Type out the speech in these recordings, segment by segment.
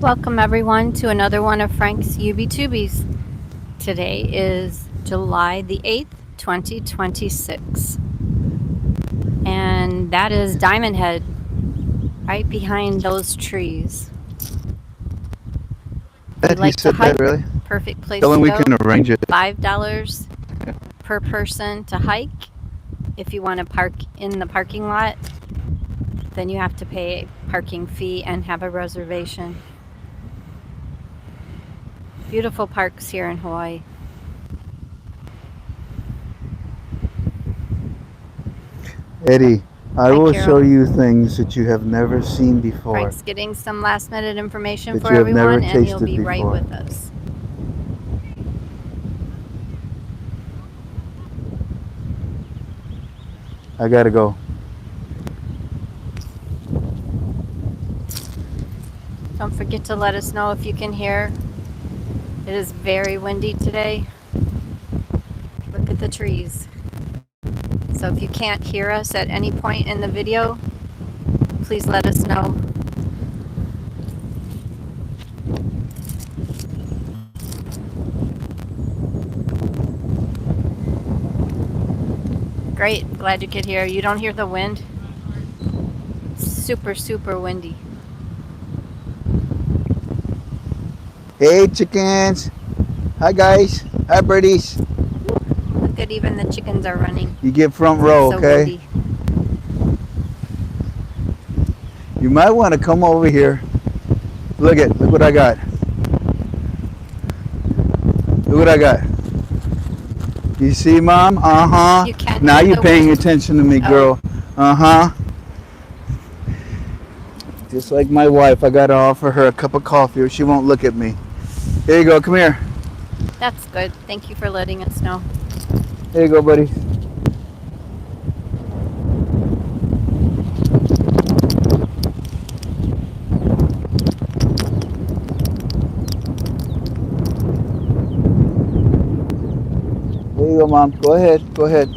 Welcome everyone to another one of Frank's UB2Bs. Today is July the 8th, 2026. And that is Diamond Head, right behind those trees. If you He like to said that, hike, really? perfect place Tell to him we go. can arrange it. $5 per person to hike. If you want to park in the parking lot, then you have to pay a parking fee and have a reservation. Beautiful parks here in Hawaii. Eddie, I Hi, will Carol. show you things that you have never seen before, Frank's getting some last minute information that for you have never everyone, and he'll tasted be right before. with us. I gotta go. Don't forget to let us know if you can hear. It is very windy today. Look at the trees. So if you can't hear us at any point in the video, please let us know. Great, glad you could hear. You don't hear the wind? Super, super windy. Hey, chickens. Hi, guys. Hi, birdies. Look at even the chickens are running. You get front It's row, so okay? windy. You might want to come over here. Look what I got. Look what I got. You see, Mom? Uh-huh. You can't Now hear you're the paying wind? attention to me, Oh, girl. Uh-huh. Just like my wife, I gotta offer her a cup of coffee or she won't look at me. Here you go, come here. that's good. Thank you for letting us know. Here you go, buddy. Here you go, Mom. Go ahead. Go ahead.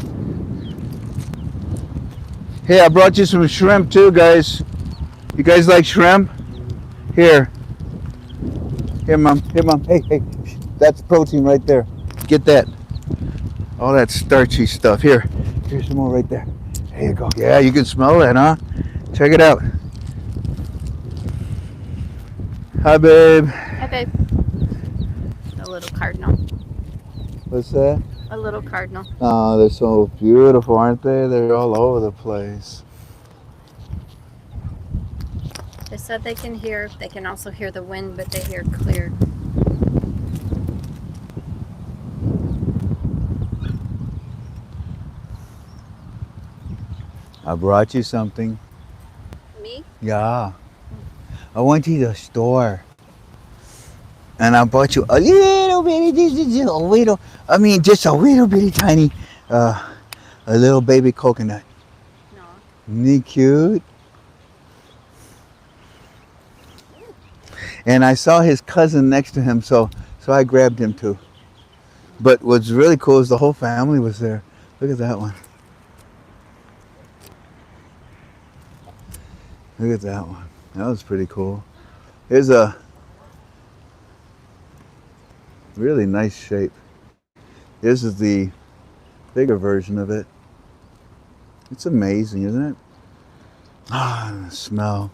Hey, I brought you some shrimp too, guys. You guys like shrimp? Here. Here, Mom. Here, Mom. Hey, hey. That's protein right there. Get that. All that starchy stuff. Here. Here's some more right there. There you go. Yeah, you can smell that, huh? Check it out. Hi, babe. Hi, babe. A little cardinal. What's that? A little cardinal. Oh, they're so beautiful, aren't they? They're all over the place. They said they can hear. They can also hear the wind, but they hear clear. I brought you something. Me? Yeah. I went to the store and I bought you a little bitty, just a little bitty tiny, a little baby coconut. No. Isn't he cute? And I saw his cousin next to him, so I grabbed him too. But what's really cool is the whole family was there. Look at that one. Look at that one. That was pretty cool. Here's a really nice shape. This is the bigger version of it. It's amazing, isn't it? Ah, the smell.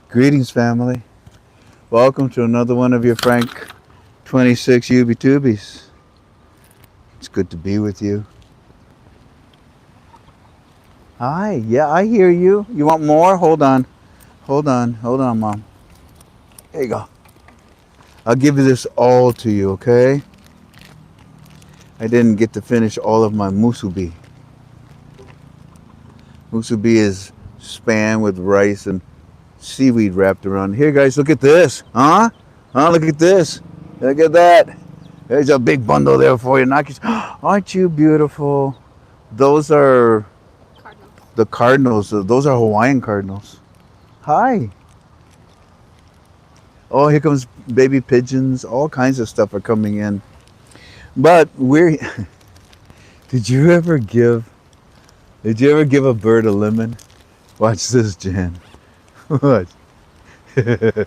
Greetings, family. Welcome to another one of your FRANK26 UB2Bs. It's good to be with you. Hi, yeah, I hear you. You want more? Hold on, Mom. There you go. I'll give you this all to you, okay? I didn't get to finish all of my musubi. Musubi is spam with rice and seaweed wrapped around. Here, guys, look at this. Huh? Look at this. Look at that. There's a big bundle there for you. Aren't you beautiful? Those are Cardinal. the cardinals. Those are Hawaiian cardinals. Hi. Oh, here comes baby pigeons. All kinds of stuff are coming in. But we're. Did you ever give a bird a lemon? Watch this, Jan. Watch. I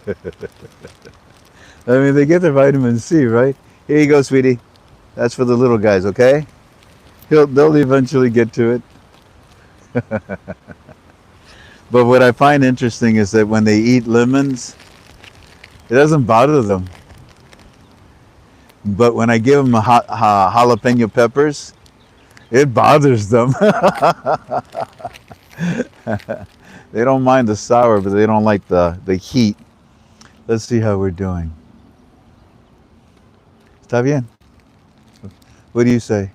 mean, they get their vitamin C, right? Here you go, sweetie. That's for the little guys, okay? They'll eventually get to it. But what I find interesting is that when they eat lemons, it doesn't bother them. But when I give them jalapeno peppers, it bothers them. They don't mind the sour, but they don't like the heat. Let's see how we're doing. Está bien? What do you say?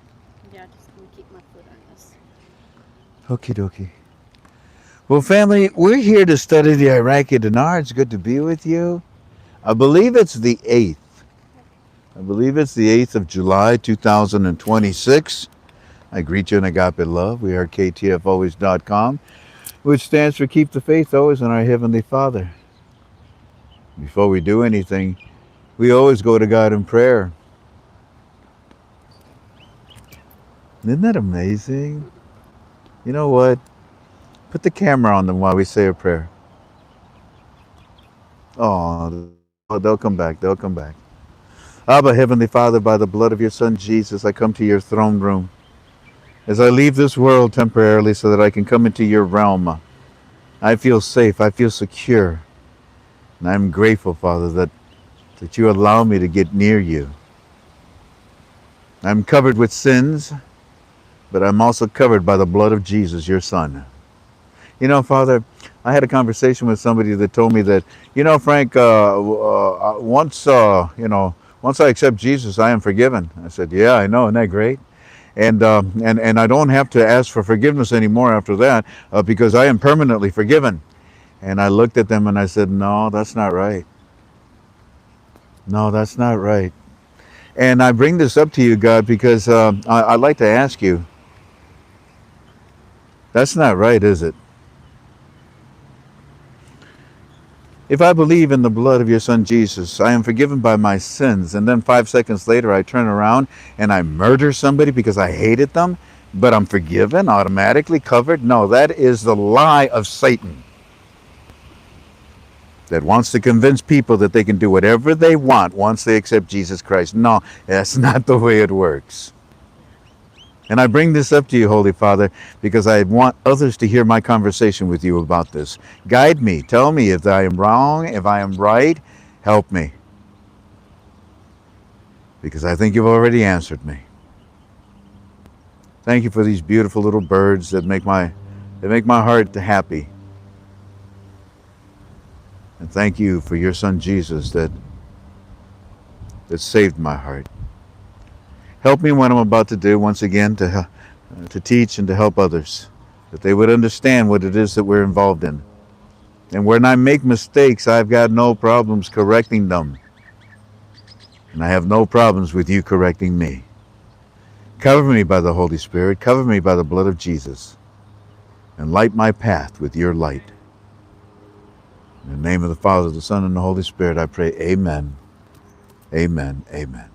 Yeah, just gonna keep my foot on this. Okie dokie. Well, family, we're here to study the Iraqi dinar. It's good to be with you. I believe it's the 8th. I believe it's the 8th of July, 2026. I greet you in agape love. We are ktfolways.com, which stands for Keep the Faith Always in Our Heavenly Father. Before we do anything, we always go to God in prayer. Isn't that amazing? You know what? Put the camera on them while we say a prayer. Oh, they'll come back. They'll come back. Abba, Heavenly Father, by the blood of your Son Jesus, I come to your throne room. As I leave this world temporarily so that I can come into your realm, I feel safe. I feel secure. And I'm grateful, Father, that you allow me to get near you. I'm covered with sins, but I'm also covered by the blood of Jesus, your Son. You know, Father, I had a conversation with somebody that told me that, you know, Frank, once I accept Jesus, I am forgiven. I said, yeah, I know, isn't that great? And I don't have to ask for forgiveness anymore after that because I am permanently forgiven. And I looked at them and I said, no, that's not right. No, that's not right. And I bring this up to you, God, because I'd like to ask you, that's not right, is it? If I believe in the blood of your Son Jesus, I am forgiven by my sins, and then 5 seconds later I turn around and I murder somebody because I hated them, but I'm forgiven, automatically covered? No, that is the lie of Satan that wants to convince people that they can do whatever they want once they accept Jesus Christ. No, that's not the way it works. And I bring this up to you, Holy Father, because I want others to hear my conversation with you about this. Guide me. Tell me if I am wrong, if I am right. Help me. Because I think you've already answered me. Thank you for these beautiful little birds that make my heart happy. And thank you for your Son Jesus that saved my heart. Help me what I'm about to do once again to teach and to help others, that they would understand what it is that we're involved in. And when I make mistakes, I've got no problems correcting them. And I have no problems with you correcting me. Cover me by the Holy Spirit, cover me by the blood of Jesus, and light my path with your light. In the name of the Father, the Son, and the Holy Spirit, I pray, amen, amen, amen.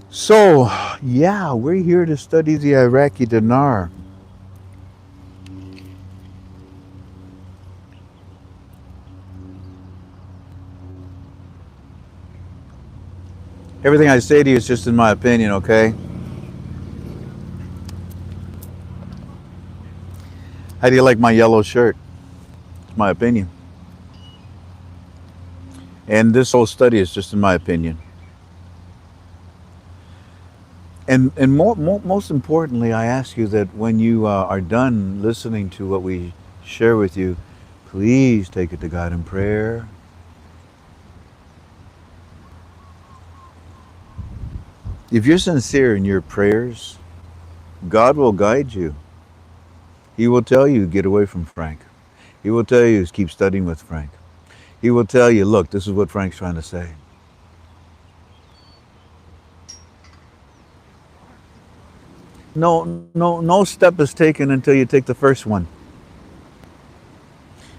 So, yeah, we're here to study the Iraqi dinar. Everything I say to you is just in my opinion, okay? How do you like my yellow shirt? It's my opinion. And this whole study is just in my opinion. And most importantly, I ask you that when you are done listening to what we share with you, please take it to God in prayer. If you're sincere in your prayers, God will guide you. He will tell you, get away from Frank. He will tell you, keep studying with Frank. He will tell you, look, this is what Frank's trying to say. No step is taken until you take the first one.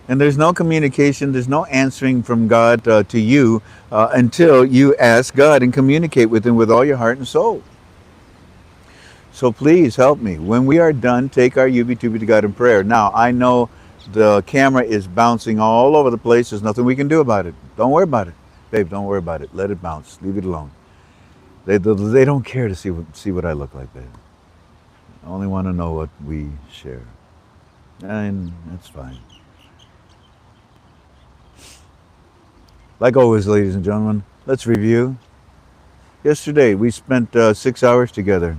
And there's no communication, there's no answering from God to you until you ask God and communicate with Him with all your heart and soul. So please help me. When we are done, take our UB2B to God in prayer. Now, I know the camera is bouncing all over the place. There's nothing we can do about it. Don't worry about it. Babe, don't worry about it. Let it bounce. Leave it alone. They don't care to see what I look like, babe. I only want to know what we share. And that's fine. Like always, ladies and gentlemen, let's review. Yesterday, we spent 6 hours together.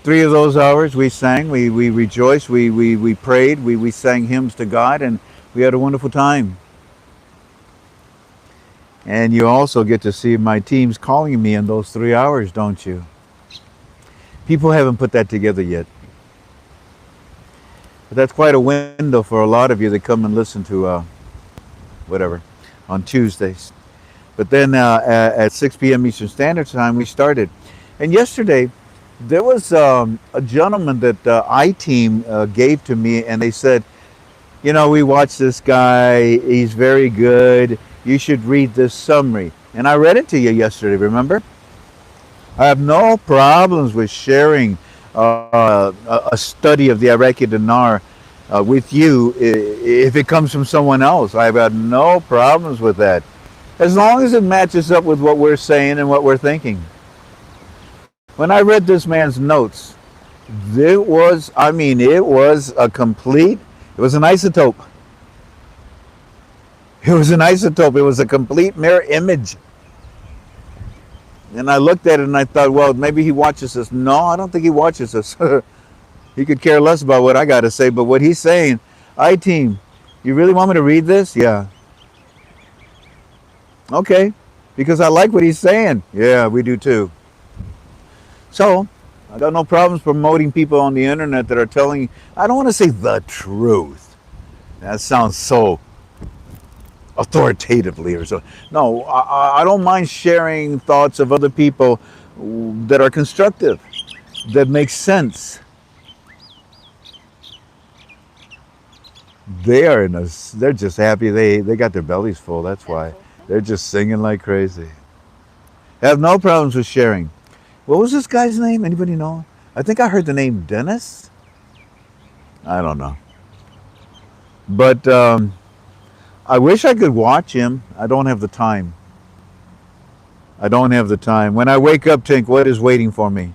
3 of those hours we sang, we rejoiced, we prayed, we sang hymns to God, and we had a wonderful time. And you also get to see my teams calling me in those 3 hours, don't you? People haven't put that together yet. But that's quite a window for a lot of you that come and listen to whatever on Tuesdays. But then at 6 p.m. Eastern Standard Time, we started. And yesterday, there was a gentleman that I-Team gave to me, and they said, you know, we watched this guy, he's very good, you should read this summary. And I read it to you yesterday, remember? I have no problems with sharing a study of the Iraqi dinar with you if it comes from someone else. I've got no problems with that, as long as it matches up with what we're saying and what we're thinking. When I read this man's notes, it was an isotope. It was an isotope. It was a complete mirror image. And I looked at it and I thought, well, maybe he watches us. No, I don't think he watches us. He could care less about what I got to say, but what he's saying, I-Team, you really want me to read this? Yeah. Okay, because I like what he's saying. Yeah, we do too. So, I got no problems promoting people on the internet that are telling, I don't want to say the truth. That sounds so authoritatively or so. No, I don't mind sharing thoughts of other people that are constructive, that make sense. They're just happy they got their bellies full, that's why. They're just singing like crazy. I have no problems with sharing. What was this guy's name? Anybody know? I think I heard the name Dennis. I don't know. But I wish I could watch him. I don't have the time. I don't have the time. When I wake up, Tink, what is waiting for me?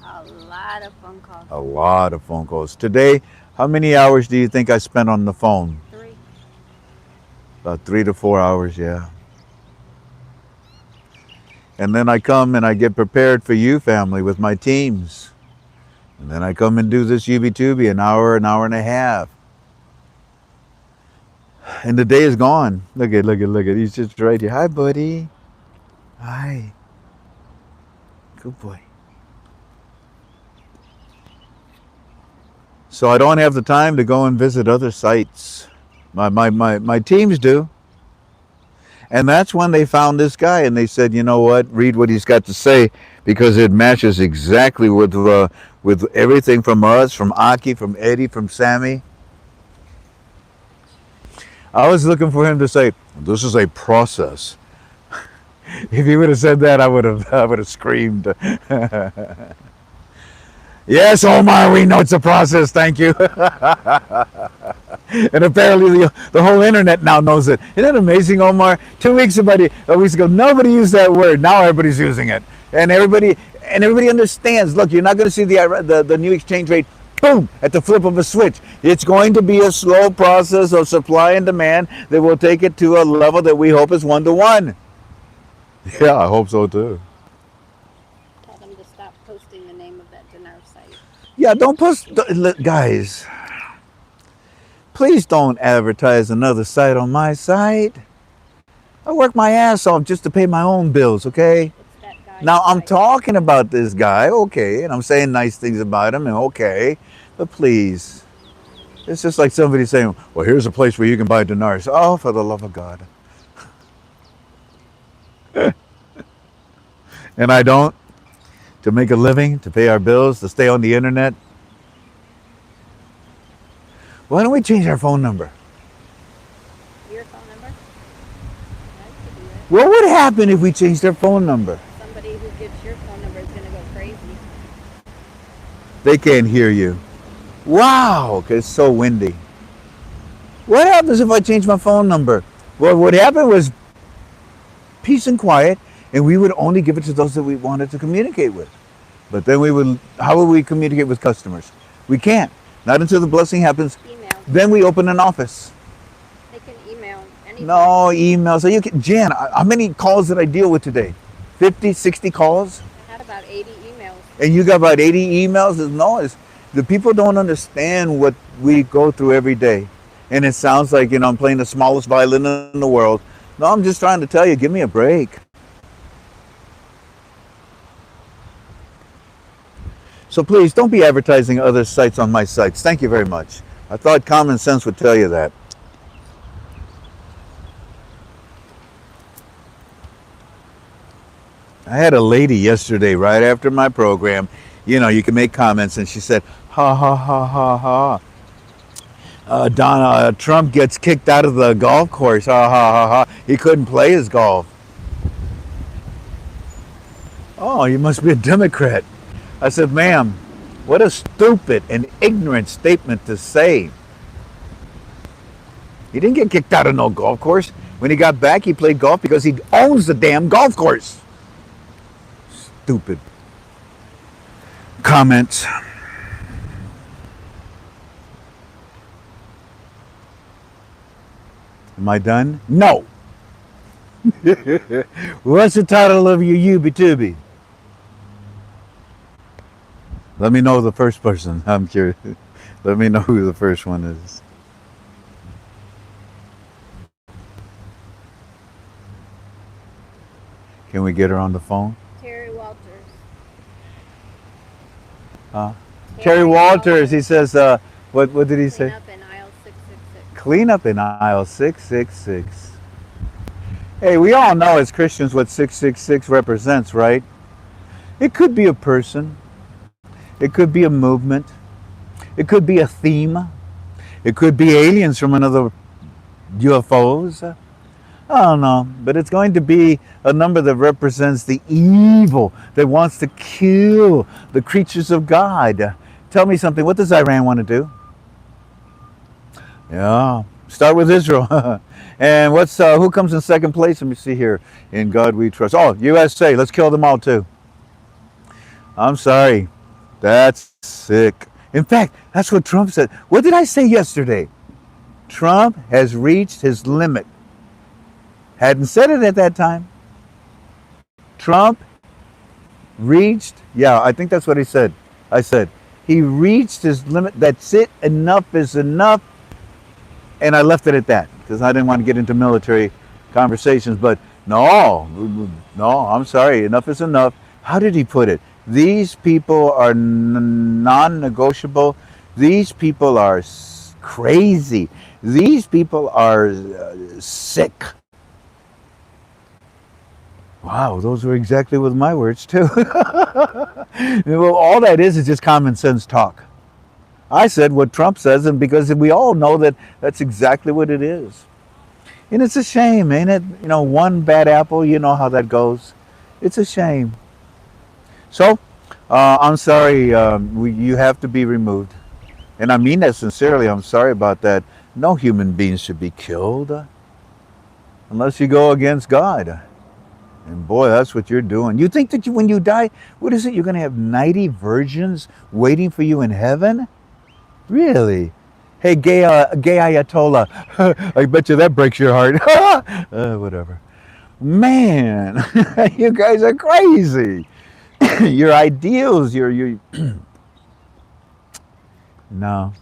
A lot of phone calls. A lot of phone calls. Today, how many hours do you think I spent on the phone? 3. About 3 to 4 hours, yeah. And then I come and I get prepared for you, family, with my teams. And then I come and do this UB2B, an hour and a half. And the day is gone. Look at. He's just right here. Hi, buddy. Hi. Good boy. So I don't have the time to go and visit other sites. My teams do. And that's when they found this guy and they said, you know what, read what he's got to say, because it matches exactly with everything from us, from Aki, from Eddie, from Sammy. I was looking for him to say, this is a process. If he would have said that, I would have screamed. Yes, Omar, we know it's a process, thank you. And apparently the whole internet now knows it. Isn't that amazing, Omar? 2 weeks ago, nobody used that word. Now everybody's using it. And everybody understands. Look, you're not going to see the new exchange rate, boom, at the flip of a switch. It's going to be a slow process of supply and demand that will take it to a level that we hope is 1-to-1. Yeah, I hope so too. Tell them to stop posting the name of that dinar site. Yeah, don't post, guys. Please don't advertise another site on my site. I work my ass off just to pay my own bills, okay? Now, I'm talking about this guy, okay, and I'm saying nice things about him, and okay, but please. It's just like somebody saying, well, here's a place where you can buy dinars. Oh, for the love of God. And I don't, to make a living, to pay our bills, to stay on the internet. Why don't we change our phone number? Your phone number? Yeah, you could do that. What would happen if we changed our phone number? Somebody who gets your phone number is going to go They can't hear you. Wow, 'cause it's so windy. What happens if I change my phone number? Well, what happened was peace and quiet, and we would only give it to those that we wanted to communicate with. But then how would we communicate with customers? We can't. Not until the blessing happens. Email. Then we open an office. They can email anything. No email. So Jan, how many calls did I deal with today? 50, 60 calls? I had about 80 emails. And you got about 80 emails? The people don't understand what we go through every day. And it sounds like, I'm playing the smallest violin in the world. No, I'm just trying to tell you, give me a break. So please don't be advertising other sites on my sites. Thank you very much. I thought common sense would tell you that. I had a lady yesterday right after my program. You can make comments, and she said, ha, ha, ha, ha, ha. Donald Trump gets kicked out of the golf course. Ha, ha, ha, ha. He couldn't play his golf. Oh, you must be a Democrat. I said, ma'am, what a stupid and ignorant statement to say. He didn't get kicked out of no golf course. When he got back, he played golf because he owns the damn golf course. Stupid comments. Am I done? No. What's the title of your Yubi-Tubi? Let me know the first person. I'm curious. Let me know who the first one is. Can we get her on the phone? Terry Walters. Terry Walters. He says, what did he say? Clean up in aisle 666. Clean up in aisle 666. Hey, we all know as Christians what 666 represents, right? It could be a person. It could be a movement. It could be a theme. It could be aliens from another UFOs. I don't know. But it's going to be a number that represents the evil that wants to kill the creatures of God. Tell me something. What does Iran want to do? Yeah. Start with Israel. And who comes in second place? Let me see here. In God we trust. Oh, USA. Let's kill them all too. I'm sorry. That's sick. In fact, that's what Trump said. What did I say yesterday? Trump has reached his limit. Hadn't said it at that time. Trump reached, I think that's what he said. I said, he reached his limit. That's it. Enough is enough. And I left it at that because I didn't want to get into military conversations. But no, I'm sorry. Enough is enough. How did he put it? These people are non-negotiable. These people are crazy. These people are sick. Wow, those were exactly with my words too. Well, all that is just common sense talk. I said what Trump says, and because we all know that that's exactly what it is. And it's a shame, ain't it? One bad apple, you know how that goes. It's a shame. So, I'm sorry, you have to be removed. And I mean that sincerely. I'm sorry about that. No human being should be killed unless you go against God. And boy, that's what you're doing. You think that when you die, what is it? You're going to have 90 virgins waiting for you in heaven? Really? Hey, gay Ayatollah, I bet you that breaks your heart. Whatever. Man, you guys are crazy. Your ideals, your no.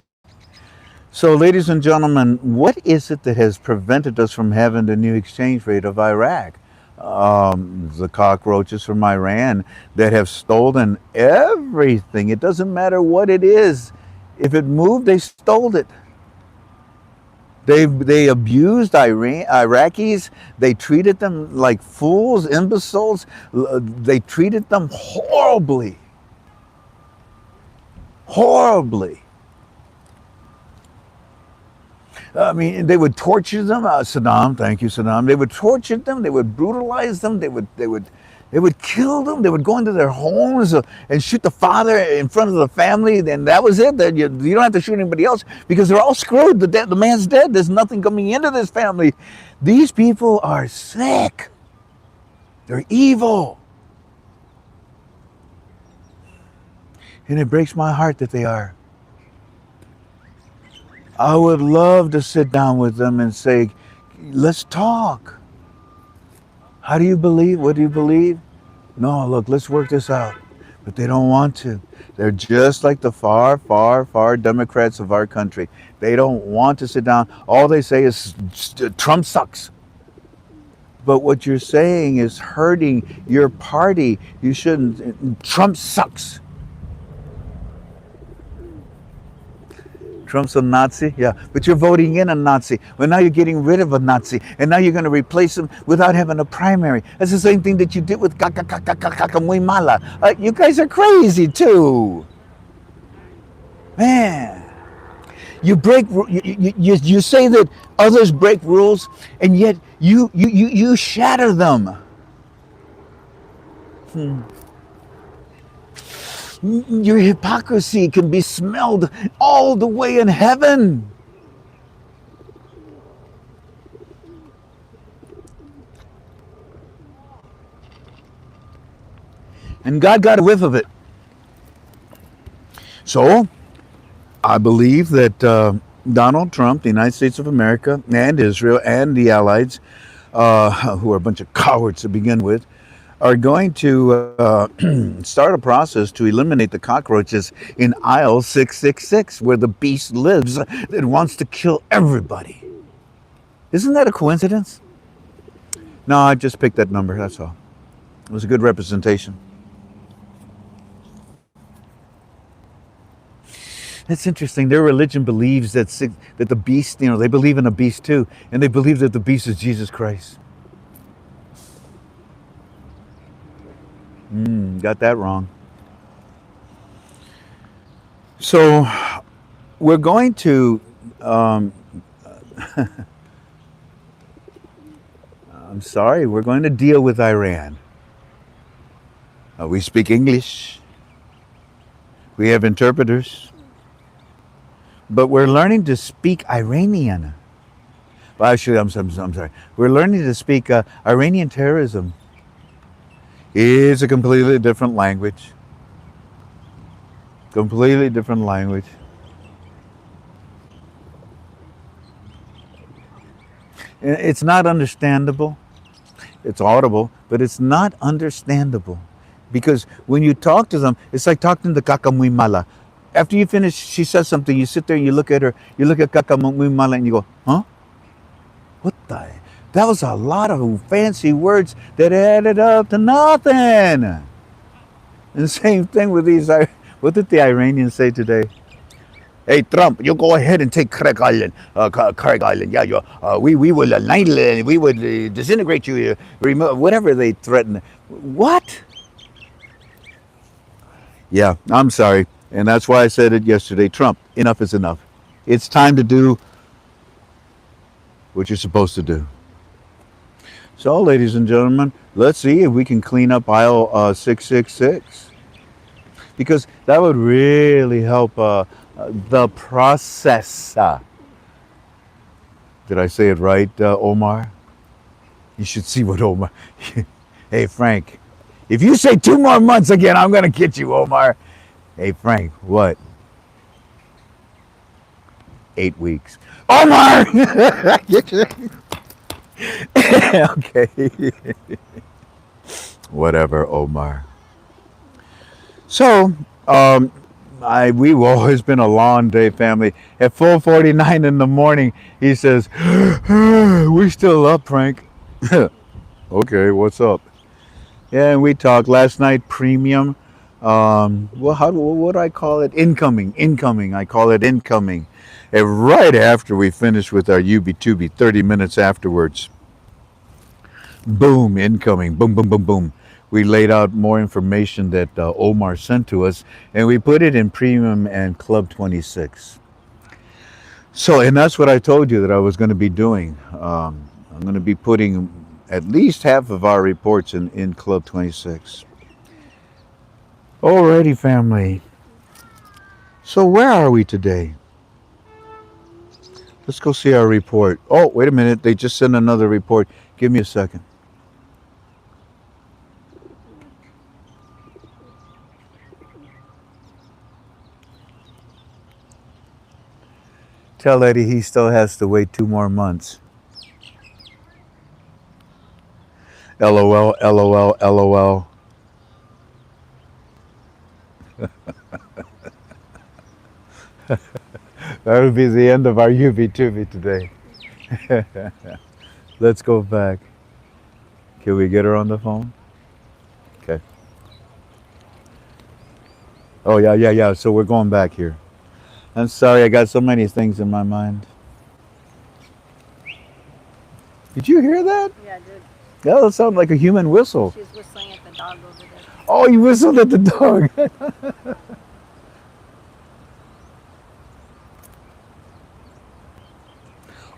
So, ladies and gentlemen, what is it that has prevented us from having the new exchange rate of Iraq? The cockroaches from Iran that have stolen everything. It doesn't matter what it is. If it moved, they stole it. They abused Iraqis. They treated them like fools, imbeciles. They treated them horribly. Horribly. I mean, they would torture them. Saddam, thank you, Saddam. They would torture them. They would brutalize them. They would They would kill them. They would go into their homes and shoot the father in front of the family. And that was it. That you don't have to shoot anybody else because they're all screwed. The man's dead. There's nothing coming into this family. These people are sick. They're evil. And it breaks my heart that they are. I would love to sit down with them and say, let's talk. How do you believe? What do you believe? No, look, let's work this out. But they don't want to. They're just like the far, far, far Democrats of our country. They don't want to sit down. All they say is Trump sucks. But what you're saying is hurting your party. You shouldn't. Trump sucks. Trump's a Nazi? Yeah, but you're voting in a Nazi. Well, now you're getting rid of a Nazi, and now you're going to replace him without having a primary. That's the same thing that you did with muy mala. You guys are crazy too. Man, you break. You say that others break rules, and yet you shatter them. Your hypocrisy can be smelled all the way in heaven. And God got a whiff of it. So, I believe that Donald Trump, the United States of America, and Israel, and the allies, who are a bunch of cowards to begin with, are going to start a process to eliminate the cockroaches in aisle 666, where the beast lives that wants to kill everybody. Isn't that a coincidence? No, I just picked that number, that's all. It was a good representation. It's interesting. Their religion believes that the beast, they believe in a beast too, and they believe that the beast is Jesus Christ. Got that wrong. So we're going to, I'm sorry, we're going to deal with Iran. We speak English. We have interpreters. But we're learning to speak Iranian. Well, actually, I'm sorry. We're learning to speak Iranian terrorism. It's a completely different language. Completely different language. It's not understandable. It's audible, but it's not understandable. Because when you talk to them, it's like talking to Kakamuy Mala. After you finish, she says something, you sit there and you look at her, you look at Kakamuy Mala and you go, huh? What the? That was a lot of fancy words that added up to nothing. And the same thing with these, what did the Iranians say today? Hey, Trump, you go ahead and take Craig Island. Yeah, we will annihilate, we would disintegrate you, whatever they threaten. What? Yeah, I'm sorry. And that's why I said it yesterday. Trump, enough is enough. It's time to do what you're supposed to do. So, ladies and gentlemen, let's see if we can clean up aisle 666. Because that would really help the process. Did I say it right, Omar? You should see what Omar... Hey, Frank, if you say 2 more months again, I'm going to get you, Omar. Hey, Frank, what? 8 weeks. Omar! Okay. Whatever, Omar. So, we've always been a long day family. At 4:49 in the morning, he says, "We still up, Frank." Okay, what's up? Yeah, and we talked last night. Premium. What do I call it? Incoming. I call it incoming. And right after we finished with our UB2B, 30 minutes afterwards, boom, incoming, boom, boom, boom, boom. We laid out more information that Omar sent to us, and we put it in Premium and Club 26. So, and that's what I told you that I was going to be doing. I'm going to be putting at least half of our reports in Club 26. Alrighty, family. So where are we today? Let's go see our report. Oh, wait a minute. They just sent another report. Give me a second. Tell Eddie he still has to wait 2 more months. LOL, LOL, LOL. That would be the end of our UV2V today. Let's go back. Can we get her on the phone? Okay. Oh, yeah. So we're going back here. I'm sorry, I got so many things in my mind. Did you hear that? Yeah, I did. That sounded like a human whistle. She's whistling at the dog over there. Oh, you whistled at the dog.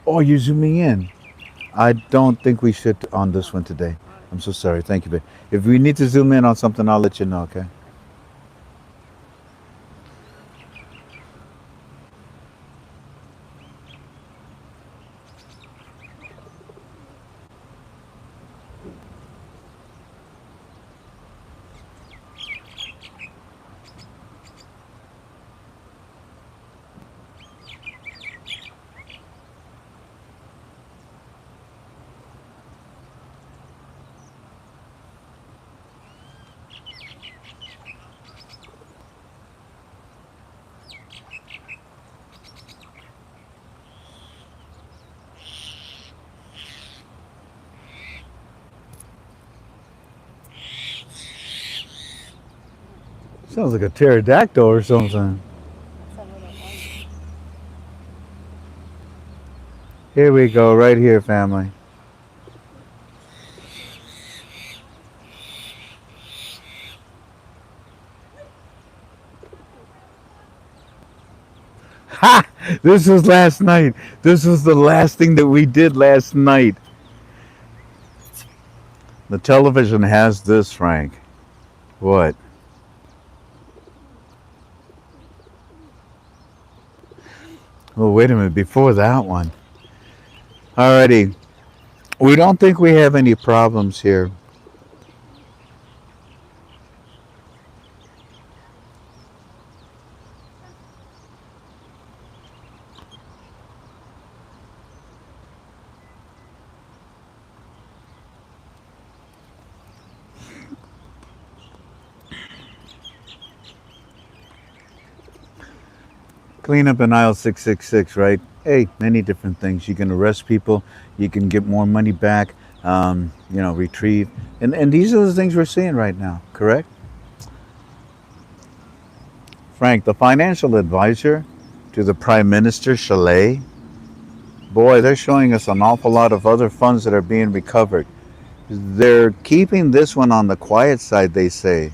Oh, you're zooming in. I don't think we should on this one today. I'm so sorry. Thank you, babe. If we need to zoom in on something, I'll let you know, okay? Sounds like a pterodactyl or something. Here we go, right here, family. Ha! This was last night. This was the last thing that we did last night. The television has this, Frank. What? Oh, wait a minute. Before that one. Alrighty. We don't think we have any problems here. Clean up in aisle 666, right? Hey, many different things. You can arrest people. You can get more money back. Retrieve. And these are the things we're seeing right now, correct? Frank, the financial advisor to the Prime Minister Chalet, boy, they're showing us an awful lot of other funds that are being recovered. They're keeping this one on the quiet side, they say.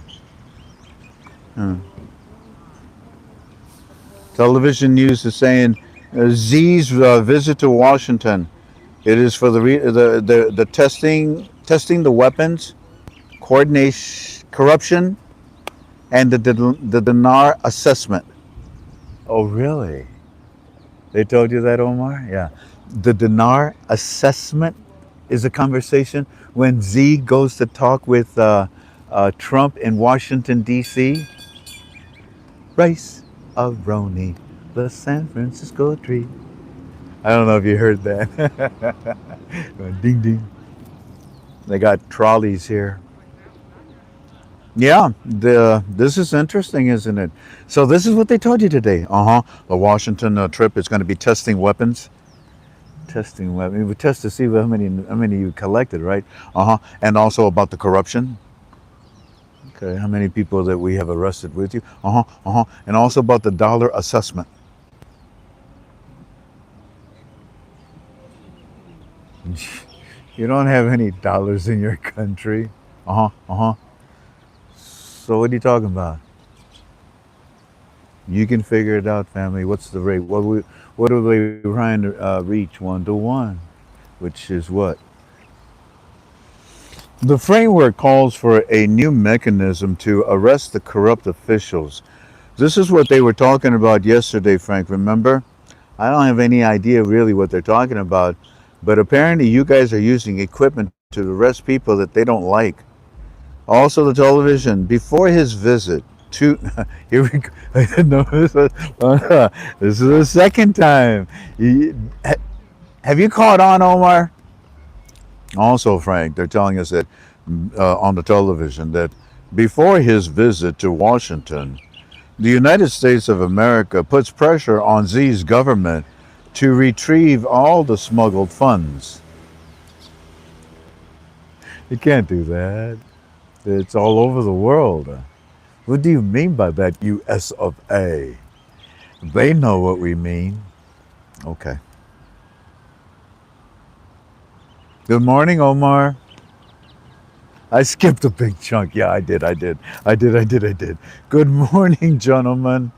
Television news is saying X's visit to Washington. It is for the testing the weapons, coordination, corruption, and the dinar assessment. Oh, really? They told you that, Omar? Yeah. The dinar assessment is a conversation when Z goes to talk with Trump in Washington, D.C. Rice a Roni, the San Francisco tree. I don't know if you heard that. Ding ding. They got trolleys here. Yeah, this is interesting, isn't it? So this is what they told you today. The Washington trip is going to be testing weapons. Testing weapons. We test to see how many you collected, right? And also about the corruption. Okay, how many people that we have arrested with you? And also about the dollar assessment. You don't have any dollars in your country. So what are you talking about? You can figure it out, family. What's the rate? What are we trying to reach? 1 to 1, which is what? The framework calls for a new mechanism to arrest the corrupt officials. This is what they were talking about yesterday, Frank, remember? I don't have any idea really what they're talking about, but apparently you guys are using equipment to arrest people that they don't like. Also, the television, before his visit to, here we go, I didn't know this is the second time. Have you caught on, Omar? Also, Frank, they're telling us that on the television that before his visit to Washington, the United States of America puts pressure on Xi's government to retrieve all the smuggled funds. You can't do that. It's all over the world. What do you mean by that, US of A? They know what we mean. Okay. Good morning, Omar. I skipped a big chunk. Yeah, I did. I did. Good morning, gentlemen.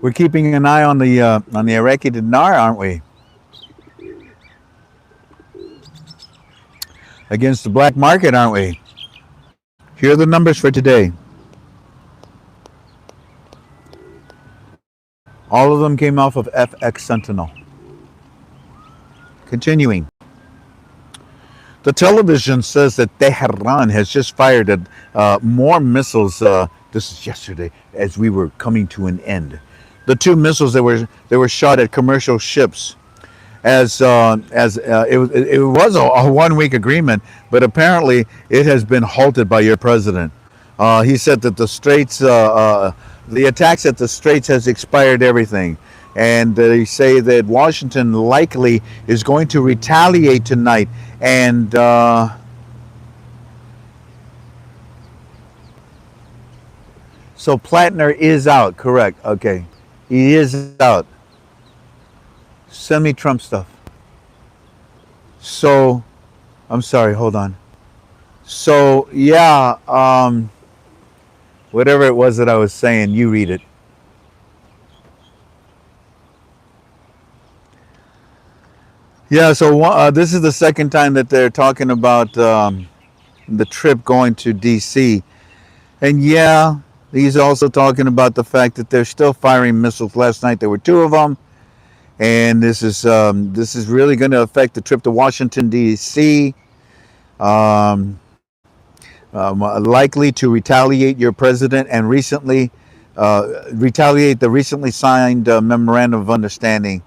We're keeping an eye on the Iraqi dinar, aren't we? Against the black market, aren't we? Here are the numbers for today. All of them came off of FX Sentinel. Continuing. The television says that Tehran has just fired more missiles. This is yesterday, as we were coming to an end. The two missiles that were shot at commercial ships, it was a 1 week agreement, but apparently it has been halted by your president. He said that the attacks at the Straits has expired everything, and they say that Washington likely is going to retaliate tonight. And so Plattner is out, correct? Okay, he is out. Send me Trump stuff. So, I'm sorry. Hold on. So yeah, whatever it was that I was saying, you read it. Yeah. So this is the second time that they're talking about the trip going to D.C. And yeah, he's also talking about the fact that they're still firing missiles. Last night there were two of them, and this is really going to affect the trip to Washington D.C. Um, Likely to retaliate your president and retaliate the recently signed memorandum of understanding.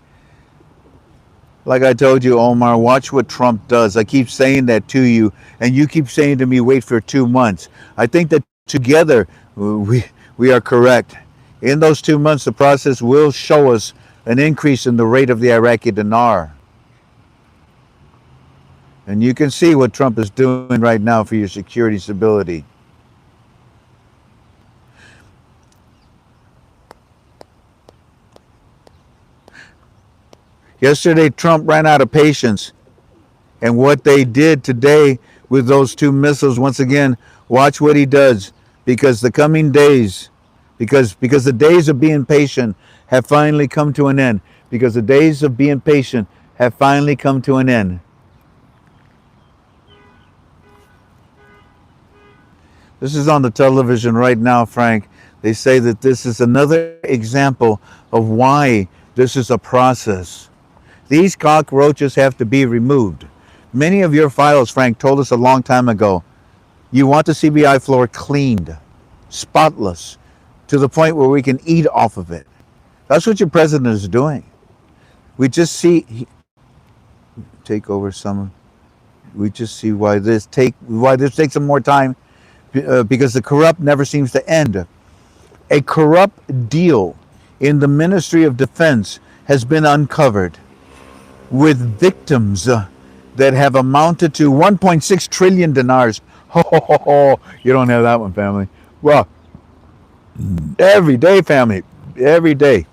Like I told you, Omar, watch what Trump does. I keep saying that to you, and you keep saying to me, wait for 2 months. I think that together we are correct. In those 2 months, the process will show us an increase in the rate of the Iraqi dinar. And you can see what Trump is doing right now for your security stability. Yesterday, Trump ran out of patience. And what they did today with those two missiles, once again, watch what he does. Because the coming days, because the days of being patient have finally come to an end. Because the days of being patient have finally come to an end. This is on the television right now, Frank. They say that this is another example of why this is a process. These cockroaches have to be removed. Many of your files, Frank, told us a long time ago, you want the CBI floor cleaned, spotless, to the point where we can eat off of it. That's what your president is doing. We just see take over some. We just see why this takes some more time, because the corrupt never seems to end. A corrupt deal in the Ministry of Defense has been uncovered, with victims that have amounted to 1.6 trillion dinars. Oh, you don't have that one, family. Well, every day, family. Every day.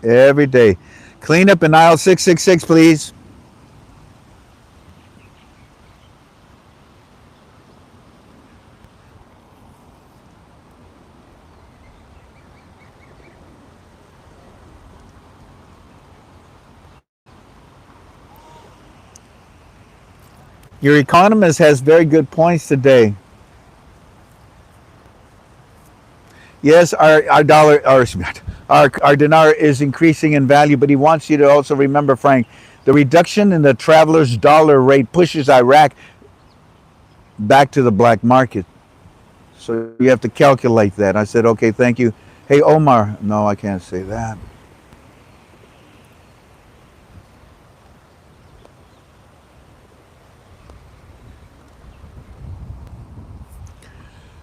Every day. Clean up in aisle 666, please. Your economist has very good points today. Yes, our dollar, our dinar is increasing in value, but he wants you to also remember, Frank, the reduction in the traveler's dollar rate pushes Iraq back to the black market. So you have to calculate that. I said, okay, thank you. Hey, Omar. No, I can't say that.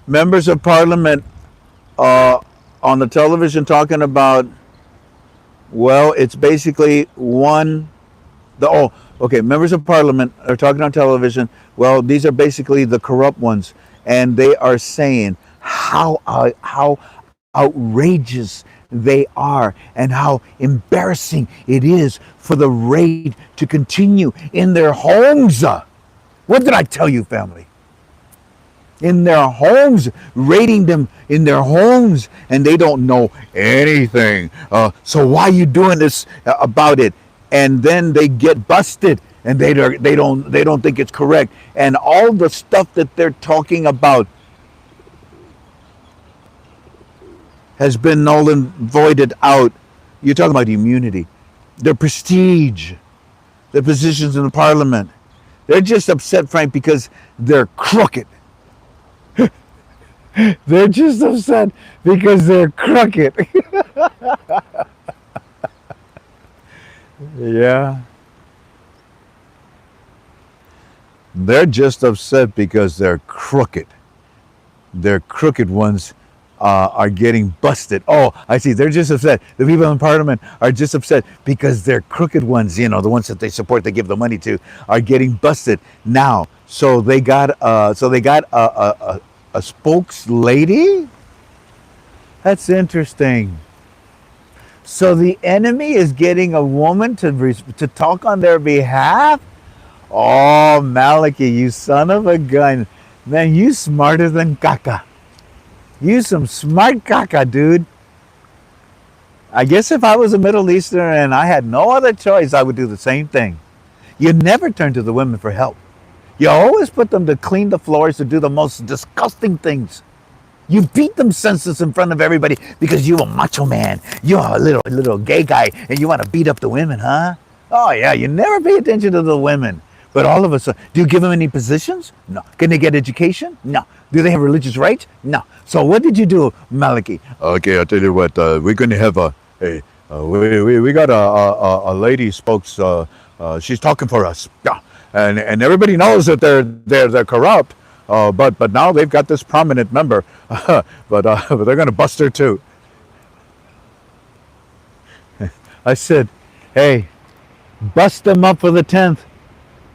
Members of parliament uh, on the television talking about, well, it's basically one, okay, members of parliament are talking on television. Well, these are basically the corrupt ones. And they are saying how outrageous they are and how embarrassing it is for the raid to continue in their homes. What did I tell you, family? In their homes, raiding them in their homes, and they don't know anything. So why are you doing this about it? And then they get busted, and they don't think it's correct. And all the stuff that they're talking about has been null and voided out. You're talking about immunity, their prestige, their positions in the parliament. They're just upset, Frank, because they're crooked. They're just upset because they're crooked. Yeah. They're just upset because they're crooked. Their crooked ones are getting busted. Oh, I see. They're just upset. The people in parliament are just upset because their crooked ones, the ones that they support, they give the money to, are getting busted now. So they got a spokes lady. That's interesting. So the enemy is getting a woman to talk on their behalf. Oh, Malachi, you son of a gun. Man, you smarter than caca. You some smart caca, dude. I guess if I was a Middle Easterner and I had no other choice, I would do the same thing. You never turn to the women for help. You always put them to clean the floors, to do the most disgusting things. You beat them senseless in front of everybody because you're a macho man. You're a little gay guy and you want to beat up the women, huh? Oh yeah, you never pay attention to the women. But all of us, do you give them any positions? No. Can they get education? No. Do they have religious rights? No. So what did you do, Malachi? Okay, I'll tell you what. We're going to have we got a lady spokes. She's talking for us. Yeah, and everybody knows that they're corrupt. But now they've got this prominent member. but they're going to bust her too. I said, hey, bust them up for the 10th.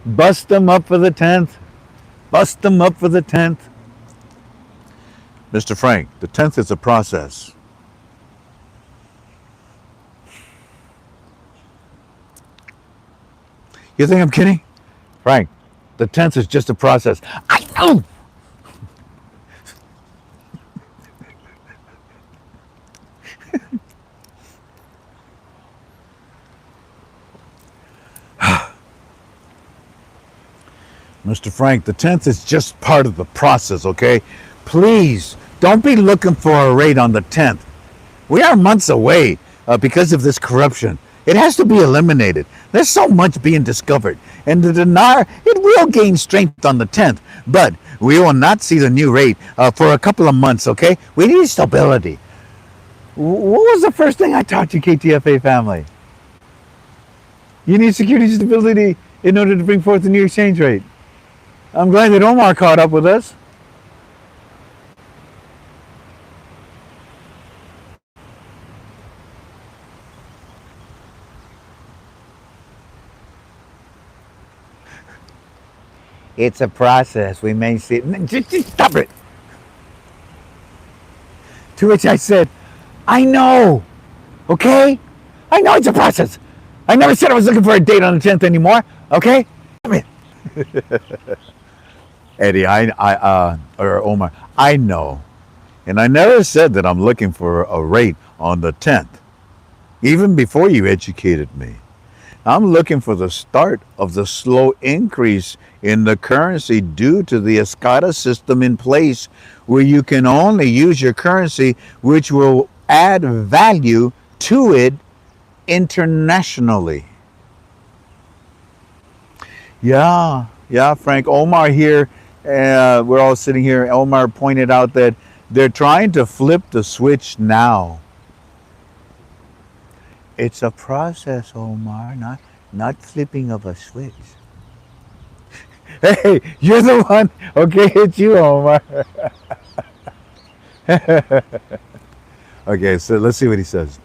Bust them up for the 10th. Bust them up for the 10th. Mr. Frank, the 10th is a process. You think I'm kidding? Frank, the 10th is just a process. I know! Mr. Frank, the 10th is just part of the process, okay? Please, don't be looking for a raid on the 10th. We are months away because of this corruption. It has to be eliminated. There's so much being discovered. And the dinar, it will gain strength on the 10th. But we will not see the new rate for a couple of months, okay? We need stability. What was the first thing I taught you, KTFA family? You need security and stability in order to bring forth the new exchange rate. I'm glad that Omar caught up with us. It's a process. We may see it. Just stop it. To which I said, I know. Okay? I know it's a process. I never said I was looking for a date on the 10th anymore. Okay? Damn it. Eddie, or Omar, I know. And I never said that I'm looking for a rate on the 10th. Even before you educated me. I'm looking for the start of the slow increase in the currency due to the escada system in place where you can only use your currency which will add value to it internationally. Yeah, Frank. Omar here, we're all sitting here. Omar pointed out that they're trying to flip the switch now. It's a process, Omar, not flipping of a switch. Hey, you're the one. Okay, it's you, Omar. Okay, so let's see what he says.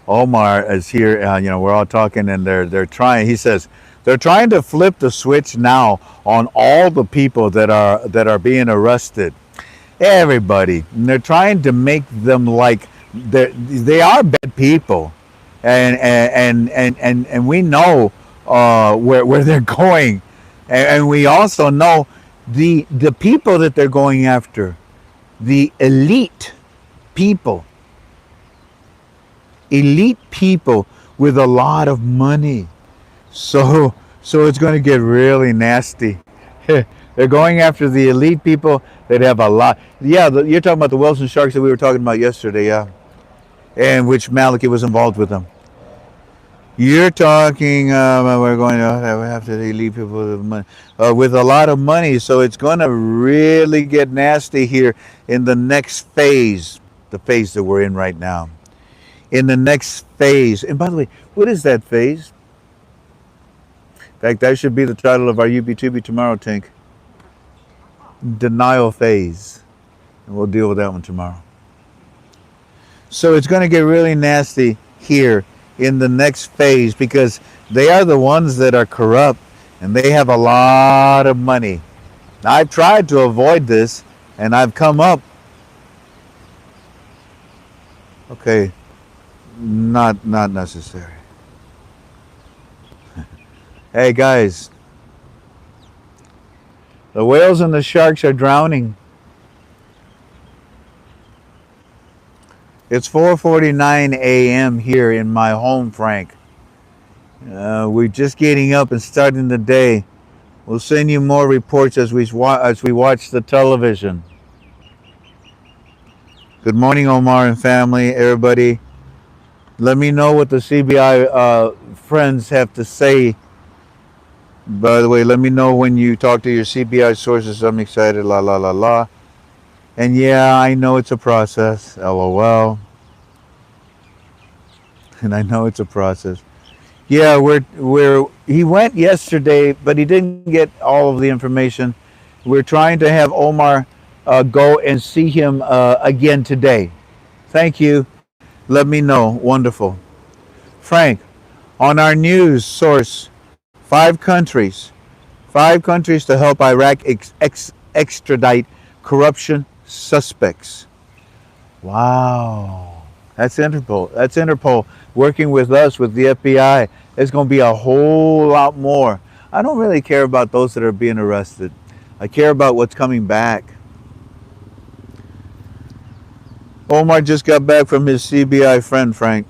Omar is here. We're all talking, and they're trying. He says they're trying to flip the switch now on all the people that are being arrested. Everybody, and they're trying to make them like they are bad people, and we know where they're going, and we also know the people that they're going after, the people elite people with a lot of money. So it's going to get really nasty. They're going after the elite people that have a lot. Yeah, you're talking about the Wilson Sharks that we were talking about yesterday, yeah, and which Maliki was involved with them. You're talking. We're going to have to elite people with money, with a lot of money. So it's going to really get nasty here in the next phase, the phase that we're in right now. In the next phase. And by the way, what is that phase? In fact, that should be the title of our UB2B tomorrow, Tink. Denial phase. And we'll deal with that one tomorrow. So it's going to get really nasty here in the next phase because they are the ones that are corrupt and they have a lot of money. Now, I've tried to avoid this and I've come up. Okay. Not necessary. Hey guys, the whales and the sharks are drowning. It's 4:49 a.m. here in my home, Frank. We're just getting up and starting the day. We'll send you more reports as we watch the television. Good morning, Omar and family, everybody. Let me know what the CBI friends have to say. By the way, let me know when you talk to your CBI sources. I'm excited, la la la la. And yeah, I know it's a process, LOL. And I know it's a process. Yeah, he went yesterday, but he didn't get all of the information. We're trying to have Omar go and see him again today. Thank you. Let me know. Wonderful. Frank, on our news source, 5 countries to help Iraq extradite corruption suspects. Wow. That's Interpol. That's Interpol working with us, with the FBI. There's going to be a whole lot more. I don't really care about those that are being arrested. I care about what's coming back. Omar just got back from his CBI friend, Frank.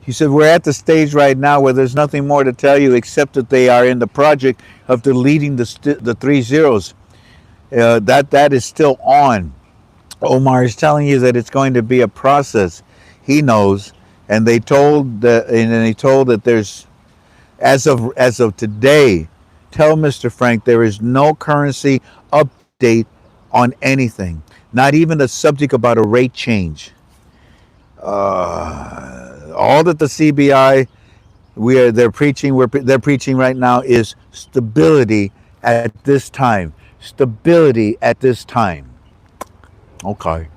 He said, we're at the stage right now where there's nothing more to tell you except that they are in the project of deleting the 3 zeros. That is still on. Omar is telling you that it's going to be a process. He knows, and they told that there's, as of today, tell Mr. Frank there is no currency update on anything, not even the subject about a rate change. All that the CBI they're preaching right now is stability at this time. Stability at this time. Okay.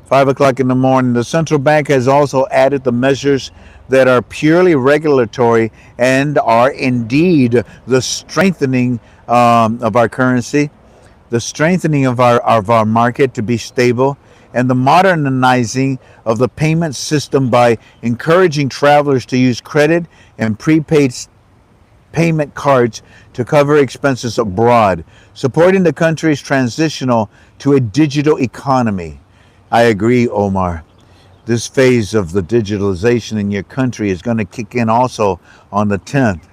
5 o'clock in the morning. The central bank has also added the measures that are purely regulatory and are indeed the strengthening of our currency, the strengthening of our market to be stable, and the modernizing of the payment system by encouraging travelers to use credit and prepaid payment cards to cover expenses abroad, supporting the country's transitional to a digital economy. I agree, Omar. This phase of the digitalization in your country is going to kick in also on the 10th.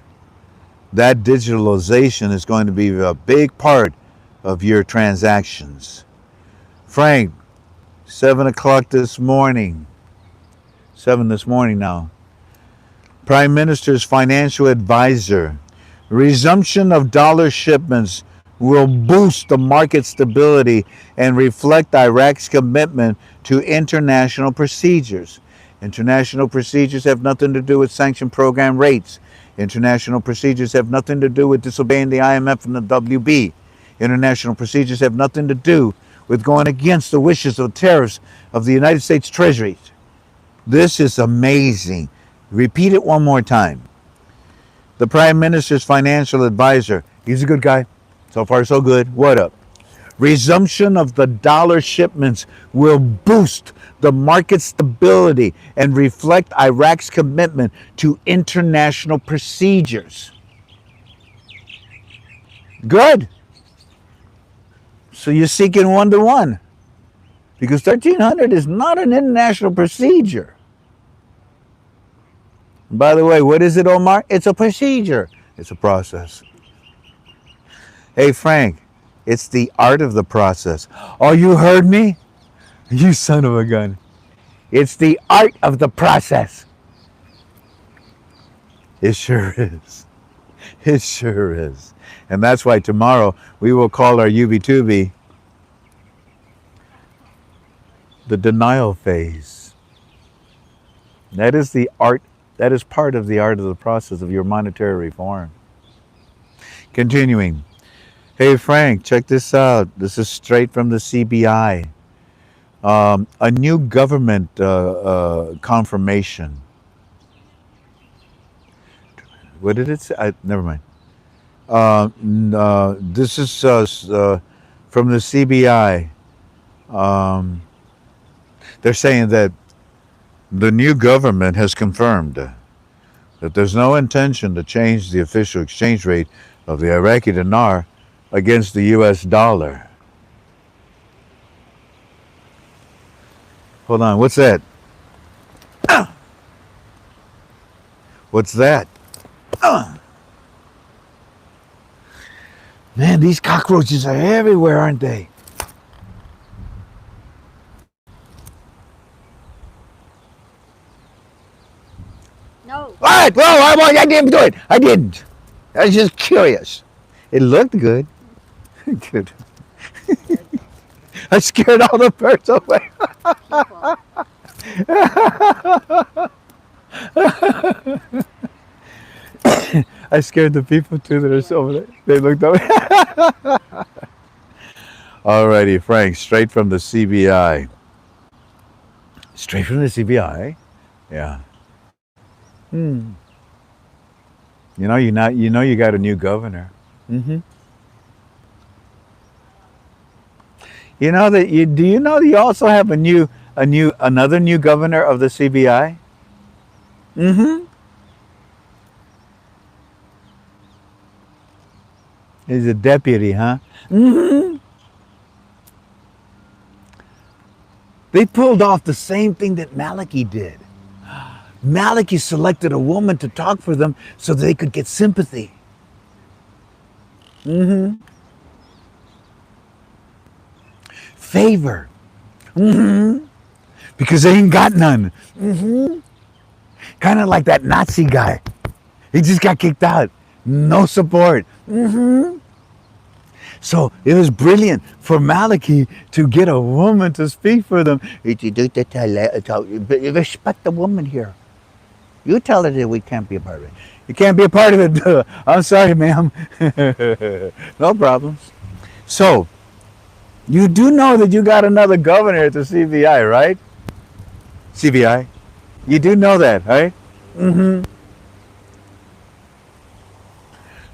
That digitalization is going to be a big part of your transactions. Frank, 7 o'clock this morning, 7 this morning now. Prime Minister's financial advisor. Resumption of dollar shipments will boost the market stability and reflect Iraq's commitment to international procedures. International procedures have nothing to do with sanction program rates. International procedures have nothing to do with disobeying the IMF and the WB. International procedures have nothing to do with going against the wishes of tariffs of the United States Treasury. This is amazing. Repeat it one more time. The Prime Minister's financial advisor, he's a good guy. So far, so good. What up? Resumption of the dollar shipments will boost the market stability and reflect Iraq's commitment to international procedures. Good. So you're seeking one-to-one. Because 1300 is not an international procedure. By the way, what is it, Omar? It's a procedure. It's a process. Hey, Frank, it's the art of the process. Oh, you heard me? You son of a gun. It's the art of the process. It sure is. It sure is. And that's why tomorrow we will call our UB2B the denial phase. That is the art. That is part of the art of the process of your monetary reform. Continuing. Hey, Frank, check this out. This is straight from the CBI. A new government confirmation. What did it say? Never mind. This is from the CBI. They're saying that the new government has confirmed that there's no intention to change the official exchange rate of the Iraqi dinar against the US dollar. Hold on, what's that? What's that? Man, these cockroaches are everywhere, aren't they? No. What? Whoa, I didn't do it. I didn't. I was just curious. It looked good. Good. I scared all the birds away. I scared the people too that are over there. They looked over. Alrighty, Frank, straight from the CBI. Straight from the CBI? Yeah. You know you got a new governor. You know that do you know that you also have another new governor of the CBI? He's a deputy, huh? They pulled off the same thing that Maliki did. Maliki selected a woman to talk for them so they could get sympathy. Favor. Because they ain't got none. Kind of like that Nazi guy. He just got kicked out. No support. So it was brilliant for Maliki to get a woman to speak for them. Respect the woman here. You tell her that we can't be a part of it. You can't be a part of it. I'm sorry, ma'am. No problems. So, you do know that you got another governor at the CBI, right? CBI. You do know that, right?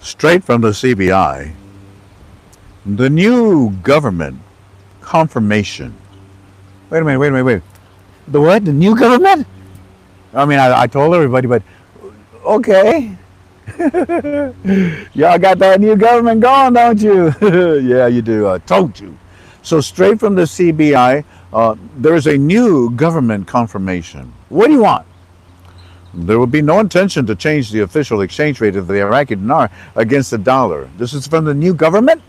Straight from the CBI. The new government confirmation. Wait a minute. The what? The new government? I mean, I told everybody, but okay. Y'all got that new government going, don't you? Yeah, you do. I told you. So straight from the CBI, There is a new government confirmation. What do you want? There will be no intention to change the official exchange rate of the Iraqi dinar against the dollar. This is from the new government?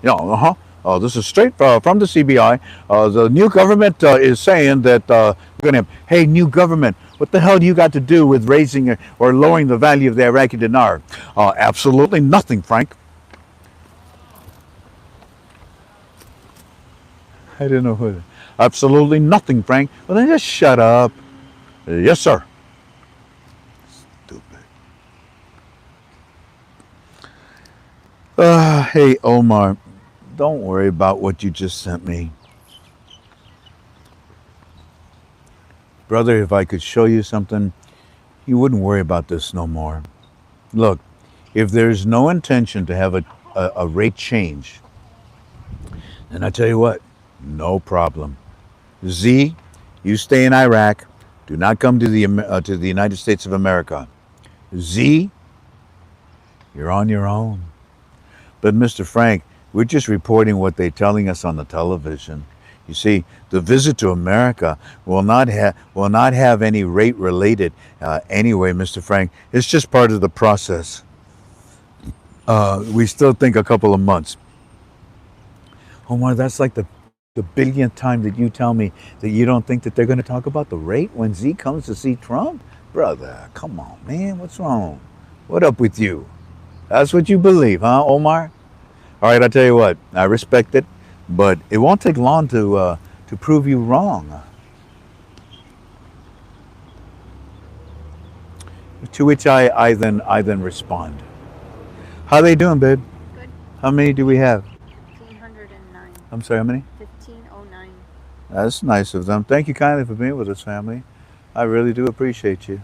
Yeah, this is straight from the CBI. The new government is saying that we're going to have, hey, new government, what the hell do you got to do with raising or lowering the value of the Iraqi dinar? Absolutely nothing, Frank. I didn't know who. Absolutely nothing, Frank. Well, then just shut up. Yes, sir. Stupid. Hey, Omar, don't worry about what you just sent me. Brother, if I could show you something, you wouldn't worry about this no more. Look, if there's no intention to have a rate change, then I tell you what, no problem. Z, you stay in Iraq. Do not come to the United States of America. Z, you're on your own. But Mr. Frank, we're just reporting what they're telling us on the television. You see, the visit to America will not have any rate related anyway, Mr. Frank. It's just part of the process. We still think a couple of months. Omar, that's like the billionth time that you tell me that you don't think that they're going to talk about the rate when Z comes to see Trump? Brother, come on, man. What's wrong? What up with you? That's what you believe, huh, Omar? All right, I'll tell you what. I respect it, but it won't take long to prove you wrong. To which I then respond. How they doing, babe? Good. How many do we have? 1,509. I'm sorry, how many? 1,509. That's nice of them. Thank you kindly for being with us, family. I really do appreciate you.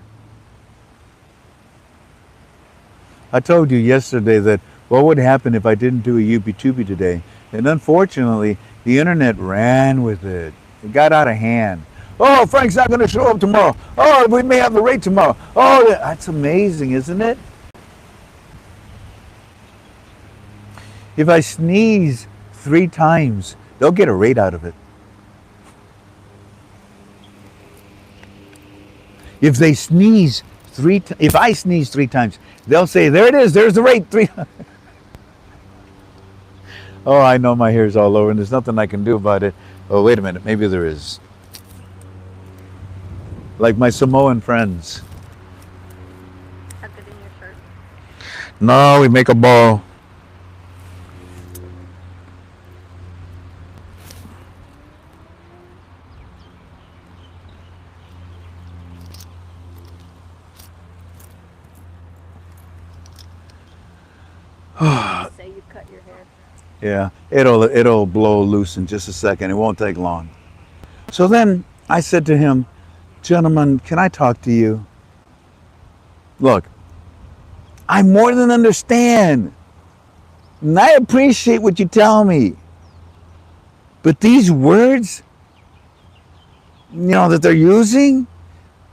I told you yesterday that what would happen if I didn't do a UB2B today. And unfortunately, the internet ran with it. It got out of hand. Oh, Frank's not going to show up tomorrow. Oh, we may have the rate tomorrow. Oh, that's amazing, isn't it? If I sneeze 3 times, they'll get a rate out of it. If they sneeze if I sneeze 3 times, they'll say, there it is, there's the rate. 3. Oh, I know my hair's all over and there's nothing I can do about it. Oh, wait a minute, maybe there is. Like my Samoan friends. Tuck it in your shirt. No, we make a ball. Say you cut your hair. Yeah, it'll blow loose in just a second. It won't take long. So then I said to him, gentlemen, can I talk to you? Look, I more than understand. And I appreciate what you tell me. But these words, that they're using,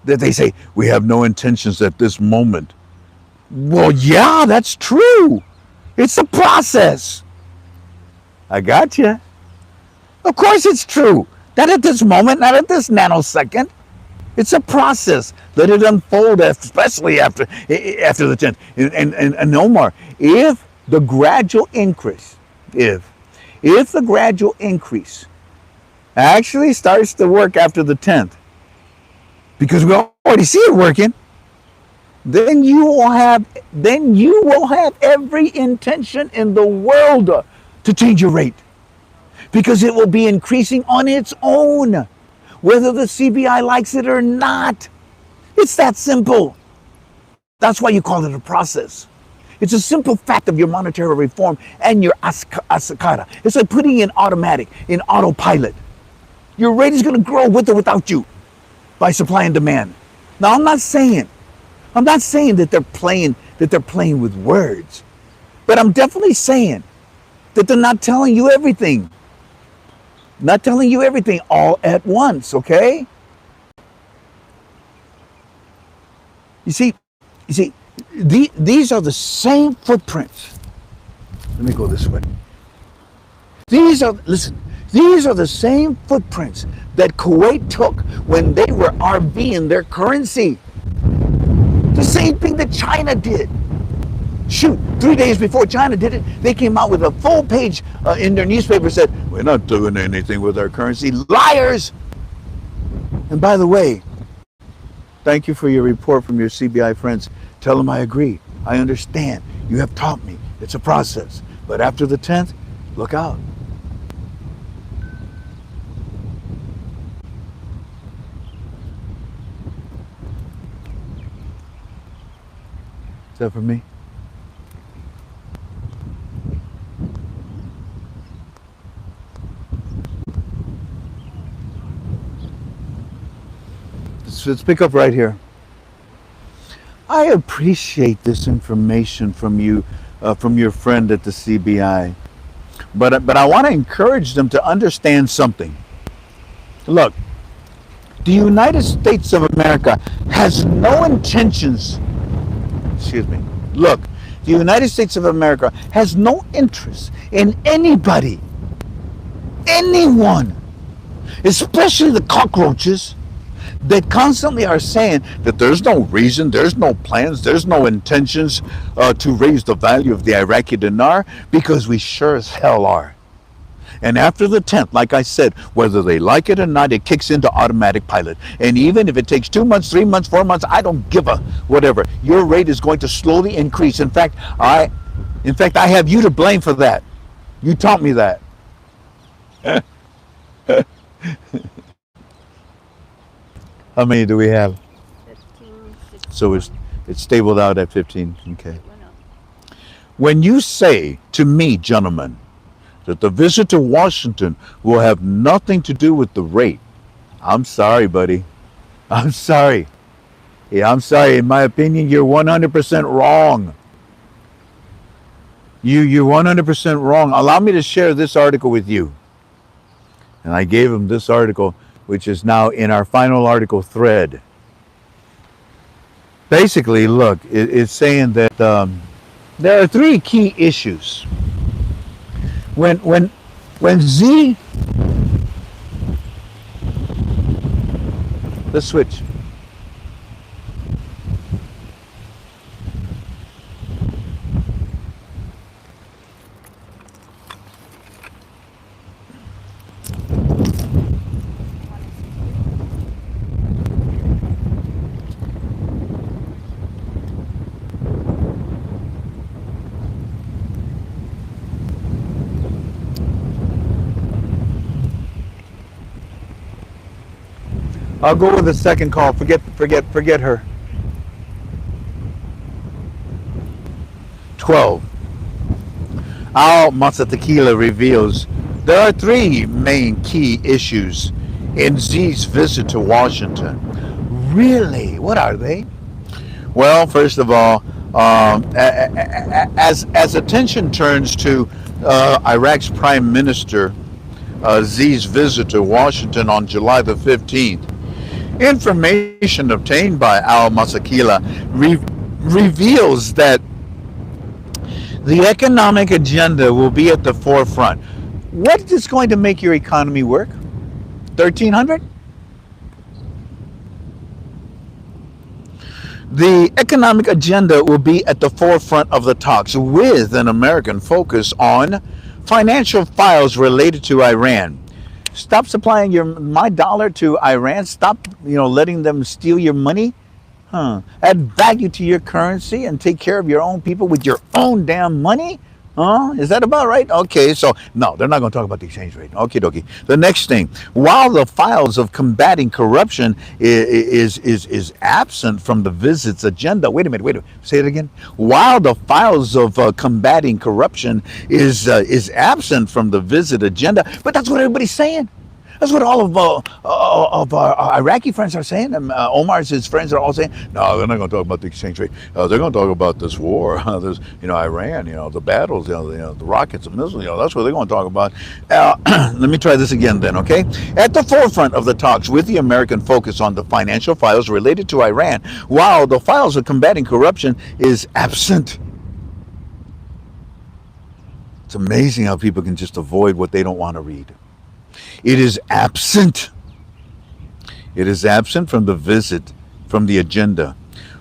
that they say, we have no intentions at this moment. Well, yeah, that's true. It's a process. I got you. Of course it's true. Not at this moment, not at this nanosecond. It's a process. Let it unfold, especially after the 10th. And Omar, if the gradual increase, if the gradual increase actually starts to work after the 10th, because we already see it working, then you will have every intention in the world to change your rate, because it will be increasing on its own, whether the CBI likes it or not. It's that simple. That's why you call it a process. It's a simple fact of your monetary reform and your asakara. It's like putting in automatic, in autopilot. Your rate is going to grow with or without you by supply and demand. Now, I'm not saying that they're playing with words, but I'm definitely saying that they're not telling you everything. Not telling you everything all at once, okay? You see, these are the same footprints. Let me go this way. These are These are the same footprints that Kuwait took when they were RVing their currency. The same thing that China did. Shoot, 3 days before China did it, they came out with a full page in their newspaper said, we're not doing anything with our currency. Liars! And by the way, thank you for your report from your CBI friends. Tell them I agree. I understand. You have taught me. It's a process. But after the 10th, look out. Is that for me? Let's pick up right here. I appreciate this information from you, from your friend at the CBI. But I want to encourage them to understand something. Look, the United States of America has no intentions. Excuse me. Look, the United States of America has no interest in anybody, anyone, especially the cockroaches that constantly are saying that there's no reason, there's no plans, there's no intentions to raise the value of the Iraqi dinar, because we sure as hell are. And after the 10th, like I said, whether they like it or not, it kicks into automatic pilot. And even if it takes 2 months, 3 months, 4 months, I don't give a whatever. Your rate is going to slowly increase. In fact, I have you to blame for that. You taught me that. How many do we have? 15, 16. So it's stabled out at 15. Okay. It went up. When you say to me, gentlemen, that the visit to Washington will have nothing to do with the rate, I'm sorry, buddy. I'm sorry. Yeah, I'm sorry. In my opinion, you're 100% wrong. You're 100% wrong. Allow me to share this article with you. And I gave him this article, which is now in our final article thread. Basically, look, it's saying that there are 3 key issues. When Z, let's switch. I'll go with the second call. Forget her. 12. Al Tequila reveals there are 3 main key issues in Z's visit to Washington. Really? What are they? Well, first of all, as attention turns to Iraq's Prime Minister Z's visit to Washington on July the 15th, information obtained by Al Masakila reveals that the economic agenda will be at the forefront. What is going to make your economy work? 1,300? The economic agenda will be at the forefront of the talks, with an American focus on financial files related to Iran. Stop supplying my dollar to Iran. Stop, letting them steal your money. Add value to your currency and take care of your own people with your own damn money. Is that about right? Okay, so no, they're not going to talk about the exchange rate. Okie dokie. The next thing, while the files of combating corruption is absent from the visit's agenda. Wait a minute. Say it again. While the files of combating corruption is absent from the visit agenda, but that's what everybody's saying. That's what all of our Iraqi friends are saying. And his friends are all saying, no, they're not going to talk about the exchange rate. They're going to talk about this war. There's, Iran, the battles, the rockets, the missiles, that's what they're going to talk about. Let me try this again then, okay? At the forefront of the talks, with the American focus on the financial files related to Iran, while the files of combating corruption is absent. It's amazing how people can just avoid what they don't want to read. It is absent. It is absent from the visit, from the agenda.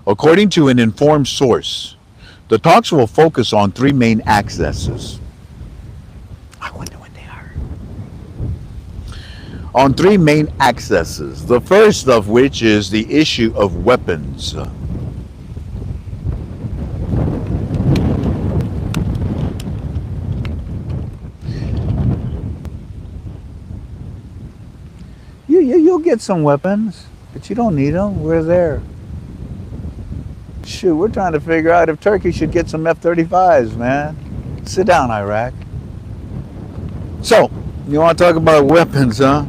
According to an informed source, the talks will focus on three main accesses. I wonder what they are. On three main accesses. The first of which is the issue of weapons. You'll get some weapons, but you don't need them. We're there. Shoot, we're trying to figure out if Turkey should get some F-35s, man. Sit down, Iraq. So, you want to talk about weapons, huh?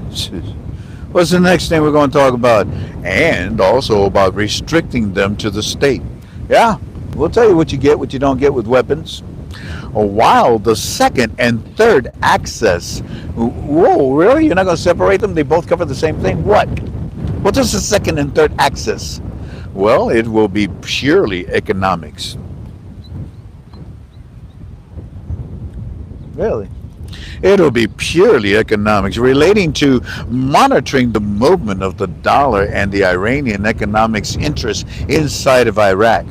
What's the next thing we're going to talk about? And also about restricting them to the state. Yeah, we'll tell you what you get, what you don't get with weapons. While the second and third access, whoa, really? You're not going to separate them? They both cover the same thing? What? What is the second and third access? Well, it will be purely economics. Really? It'll be purely economics relating to monitoring the movement of the dollar and the Iranian economics interests inside of Iraq.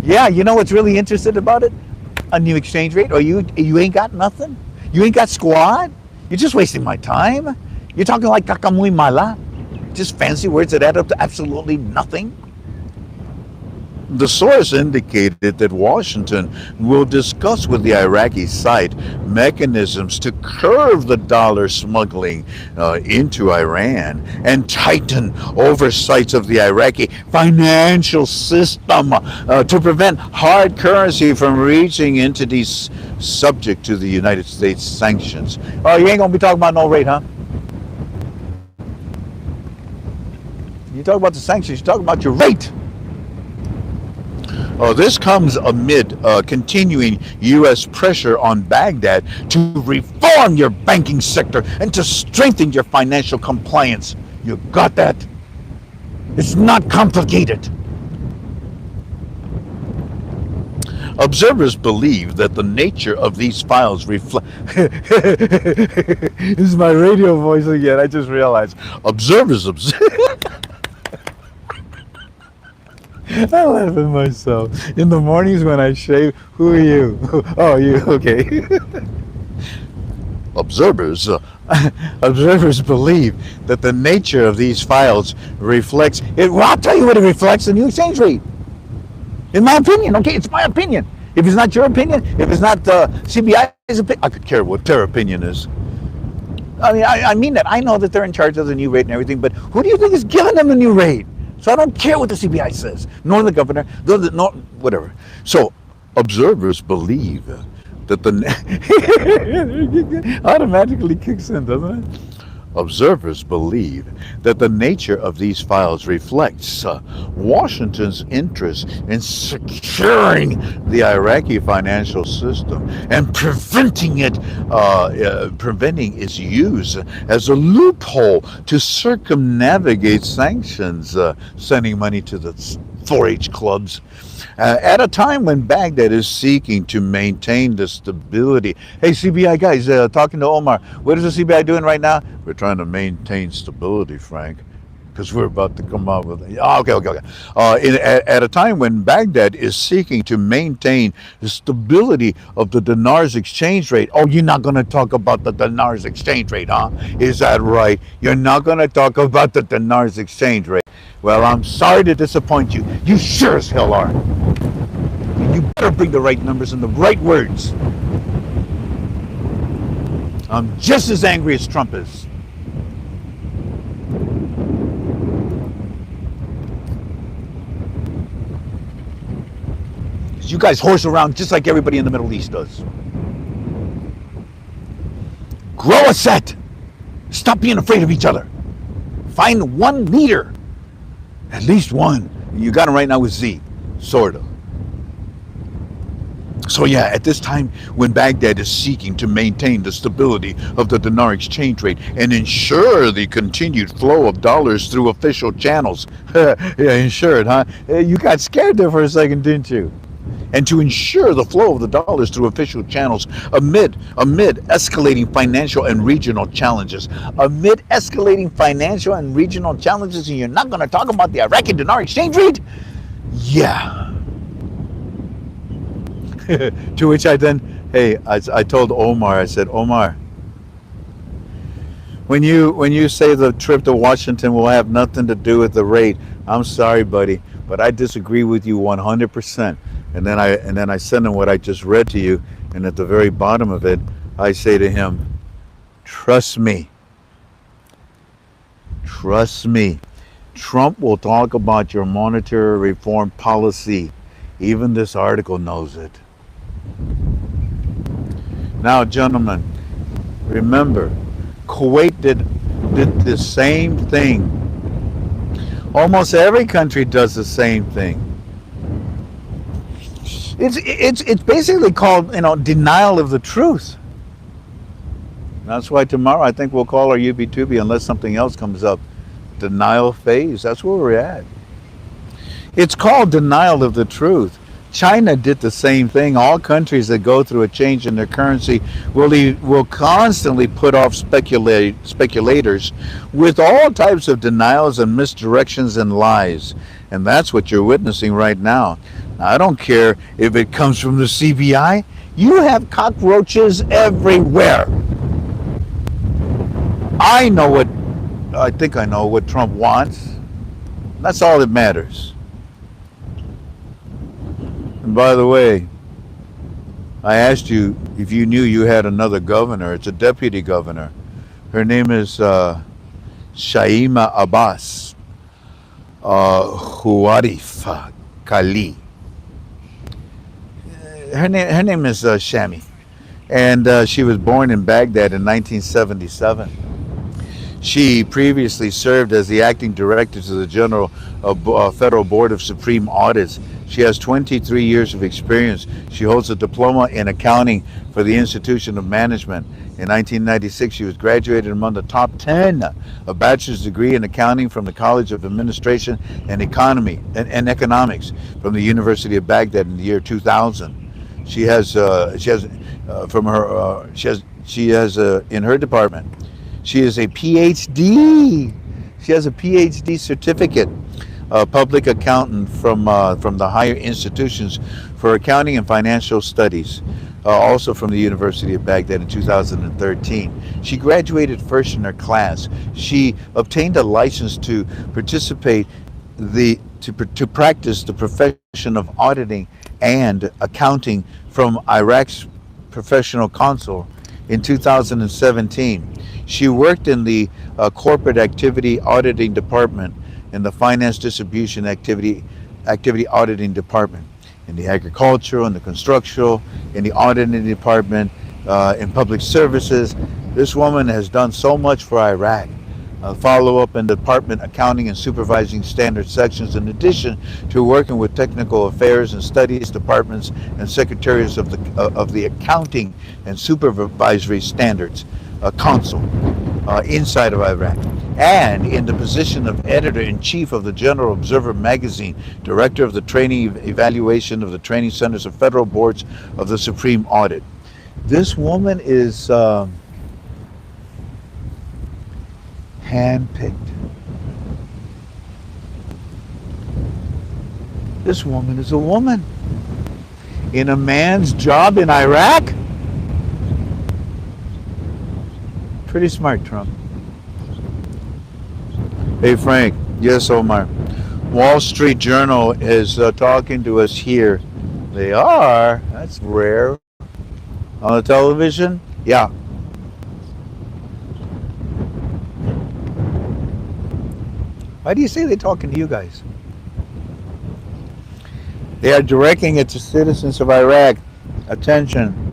Yeah, you know what's really interesting about it? A new exchange rate? Or you ain't got nothing? You ain't got squad? You're just wasting my time? You're talking like kakamuy mala? Just fancy words that add up to absolutely nothing? The source indicated that Washington will discuss with the Iraqi side mechanisms to curb the dollar smuggling into Iran and tighten oversights of the Iraqi financial system to prevent hard currency from reaching entities subject to the United States sanctions. Oh, you ain't gonna be talking about no rate, huh? You talk about the sanctions, you talk about your rate. This comes amid continuing U.S. pressure on Baghdad to reform your banking sector and to strengthen your financial compliance. You got that? It's not complicated. Observers believe that the nature of these files reflect... This is my radio voice again, I just realized. Observers I laugh at myself. In the mornings when I shave, who are you? Oh, you, okay. Observers believe that the nature of these files reflects... Well, I'll tell you what it reflects, the new exchange rate. In my opinion, okay, it's my opinion. If it's not your opinion, if it's not CBI's opinion, I could care what their opinion is. I mean that. I know that they're in charge of the new rate and everything, but who do you think is giving them the new rate? So I don't care what the CBI says, nor the governor, nor whatever. So observers believe that the... automatically kicks in, doesn't it? Observers believe that the nature of these files reflects Washington's interest in securing the Iraqi financial system and preventing its use as a loophole to circumnavigate sanctions, sending money to the 4-H clubs. At a time when Baghdad is seeking to maintain the stability. Hey, CBI guys, talking to Omar. What is the CBI doing right now? We're trying to maintain stability, Frank, because we're about to come out with... Okay. At a time when Baghdad is seeking to maintain the stability of the dinar's exchange rate. Oh, you're not going to talk about the dinar's exchange rate, huh? Is that right? You're not going to talk about the dinar's exchange rate. Well, I'm sorry to disappoint you. You sure as hell are. You better bring the right numbers and the right words. I'm just as angry as Trump is. You guys horse around just like everybody in the Middle East does. Grow a set. Stop being afraid of each other. Find one leader. At least one. You got him right now with Z. Sort of. So yeah, at this time when Baghdad is seeking to maintain the stability of the dinar exchange rate and ensure the continued flow of dollars through official channels. Yeah, ensure it, huh? You got scared there for a second, didn't you? and to ensure the flow of the dollars through official channels amid escalating financial and regional challenges. Amid escalating financial and regional challenges, and you're not going to talk about the Iraqi dinar exchange rate? Yeah. To which I told Omar, I said, Omar, when you say the trip to Washington will have nothing to do with the rate, I'm sorry, buddy, but I disagree with you 100%. And then I send him what I just read to you, and at the very bottom of it, I say to him, trust me, Trump will talk about your monetary reform policy. Even this article knows it. Now, gentlemen, remember, Kuwait did the same thing. Almost every country does the same thing. It's basically called, denial of the truth. That's why tomorrow I think we'll call our UB2B unless something else comes up. Denial phase. That's where we're at. It's called denial of the truth. China did the same thing. All countries that go through a change in their currency will constantly put off speculators with all types of denials and misdirections and lies. And that's what you're witnessing right now. I don't care if it comes from the CBI. You have cockroaches everywhere. I think I know what Trump wants. That's all that matters. And by the way, I asked you if you knew you had another governor. It's a deputy governor. Her name is Shaima Abbas Huarif Kali. Her name is Shami, and she was born in Baghdad in 1977. She previously served as the acting director to the General Federal Board of Supreme Audits. She has 23 years of experience. She holds a diploma in accounting for the Institution of Management. In 1996, she was graduated among the top 10, a bachelor's degree in accounting from the College of Administration and Economics from the University of Baghdad in the year 2000. She has in her department. She is a PhD. She has a PhD certificate, public accountant from the higher institutions for accounting and financial studies, also from the University of Baghdad in 2013. She graduated first in her class. She obtained a license to participate to practice the profession of auditing and accounting from Iraq's professional council in 2017. She worked in the corporate activity auditing department in the finance distribution activity auditing department, in the agricultural and the construction, in the auditing department, in public services. This woman has done so much for Iraq. Follow up in department accounting and supervising standard sections, in addition to working with technical affairs and studies departments and secretaries of the accounting and supervisory standards council inside of Iraq, and in the position of editor-in-chief of the General Observer magazine, director of the training evaluation of the training centers of federal boards of the Supreme Audit. This woman is handpicked. This woman is a woman in a man's job in Iraq. Pretty smart, Trump. Hey, Frank. Yes, Omar. Wall Street Journal is talking to us here. They are? That's rare. On the television? Yeah. Why do you say they're talking to you guys? They are directing it to citizens of Iraq. Attention.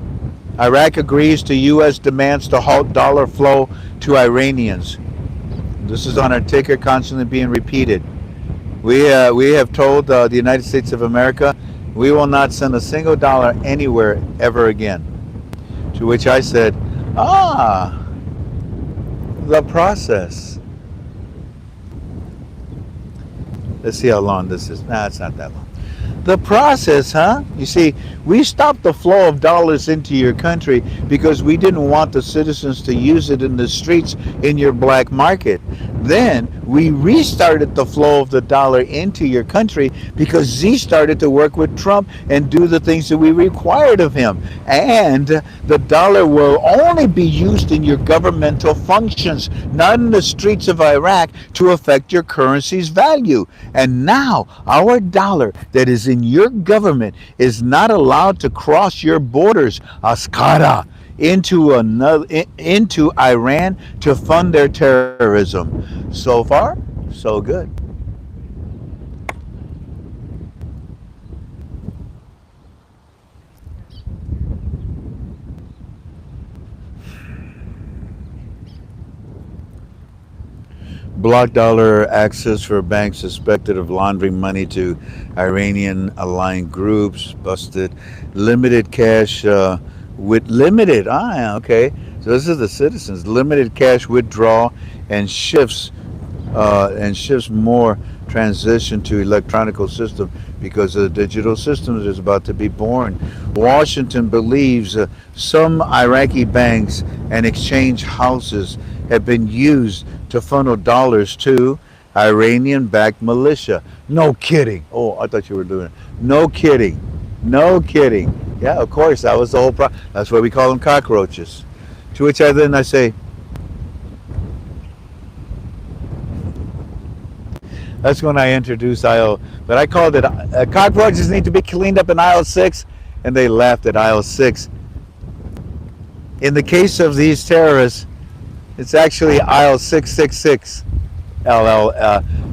Iraq agrees to U.S. demands to halt dollar flow to Iranians. This is on our ticker, constantly being repeated. We have told the United States of America we will not send a single dollar anywhere ever again. To which I said, the process. Let's see how long this is. Nah, it's not that long. The process, huh? You see, we stopped the flow of dollars into your country because we didn't want the citizens to use it in the streets in your black market. Then we restarted the flow of the dollar into your country because Z started to work with Trump and do the things that we required of him. And the dollar will only be used in your governmental functions, not in the streets of Iraq to affect your currency's value. And now our dollar that is in your government is not allowed to cross your borders, Askara, into Iran to fund their terrorism. So far, so good. Block dollar access for banks suspected of laundering money to Iranian aligned groups. Busted. Limited cash with limited. Ah, yeah, okay. So this is the citizens. Limited cash withdrawal and shifts more transition to electronical system because the digital systems is about to be born. Washington believes some Iraqi banks and exchange houses have been used to funnel dollars to Iranian-backed militia. No kidding. Oh, I thought you were doing it. No kidding. No kidding. Yeah, of course, that was the whole problem. That's why we call them cockroaches. To which I say, that's when I introduced aisle, but I called it cockroaches need to be cleaned up in aisle 6, and they laughed at aisle 6. In the case of these terrorists, it's actually aisle 666. LL,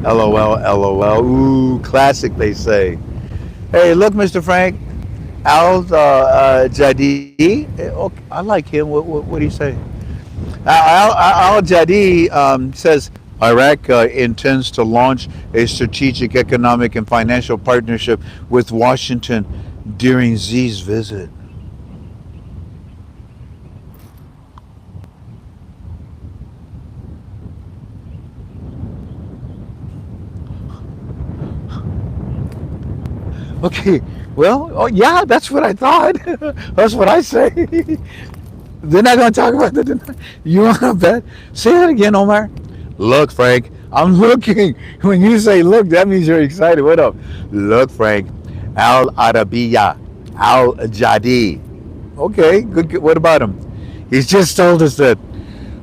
LOL, LOL. Ooh, classic, they say. Hey, look, Mr. Frank, Al Jadi. Okay, I like him. What do you say? Al Jadi says Iraq intends to launch a strategic economic and financial partnership with Washington during Xi's visit. Okay, well, oh yeah, that's what I thought. That's what I say. They're not going to talk about the. You want to bet? Say that again, Omar. Look, Frank, I'm looking. When you say look, that means you're excited. What up? Look, Frank, Al Arabiya, Al Jadi. Okay, good. What about him? He's just told us that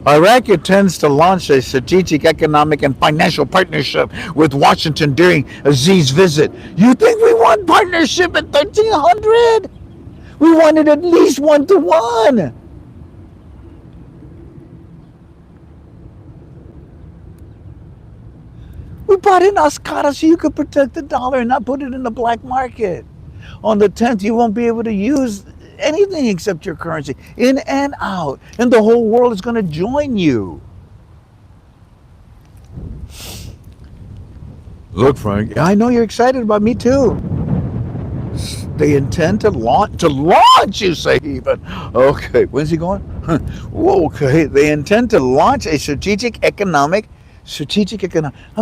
Iraq intends to launch a strategic economic and financial partnership with Washington during Xi's visit. You think we want partnership at 1300? We wanted at least 1-to-1. We bought in Ascara so you could protect the dollar and not put it in the black market. On the 10th, you won't be able to use anything except your currency, in and out. And the whole world is going to join you. Look, Frank, I know you're excited about me too. They intend to launch, you say even. Okay, when's he going? Okay, they intend to launch a I'm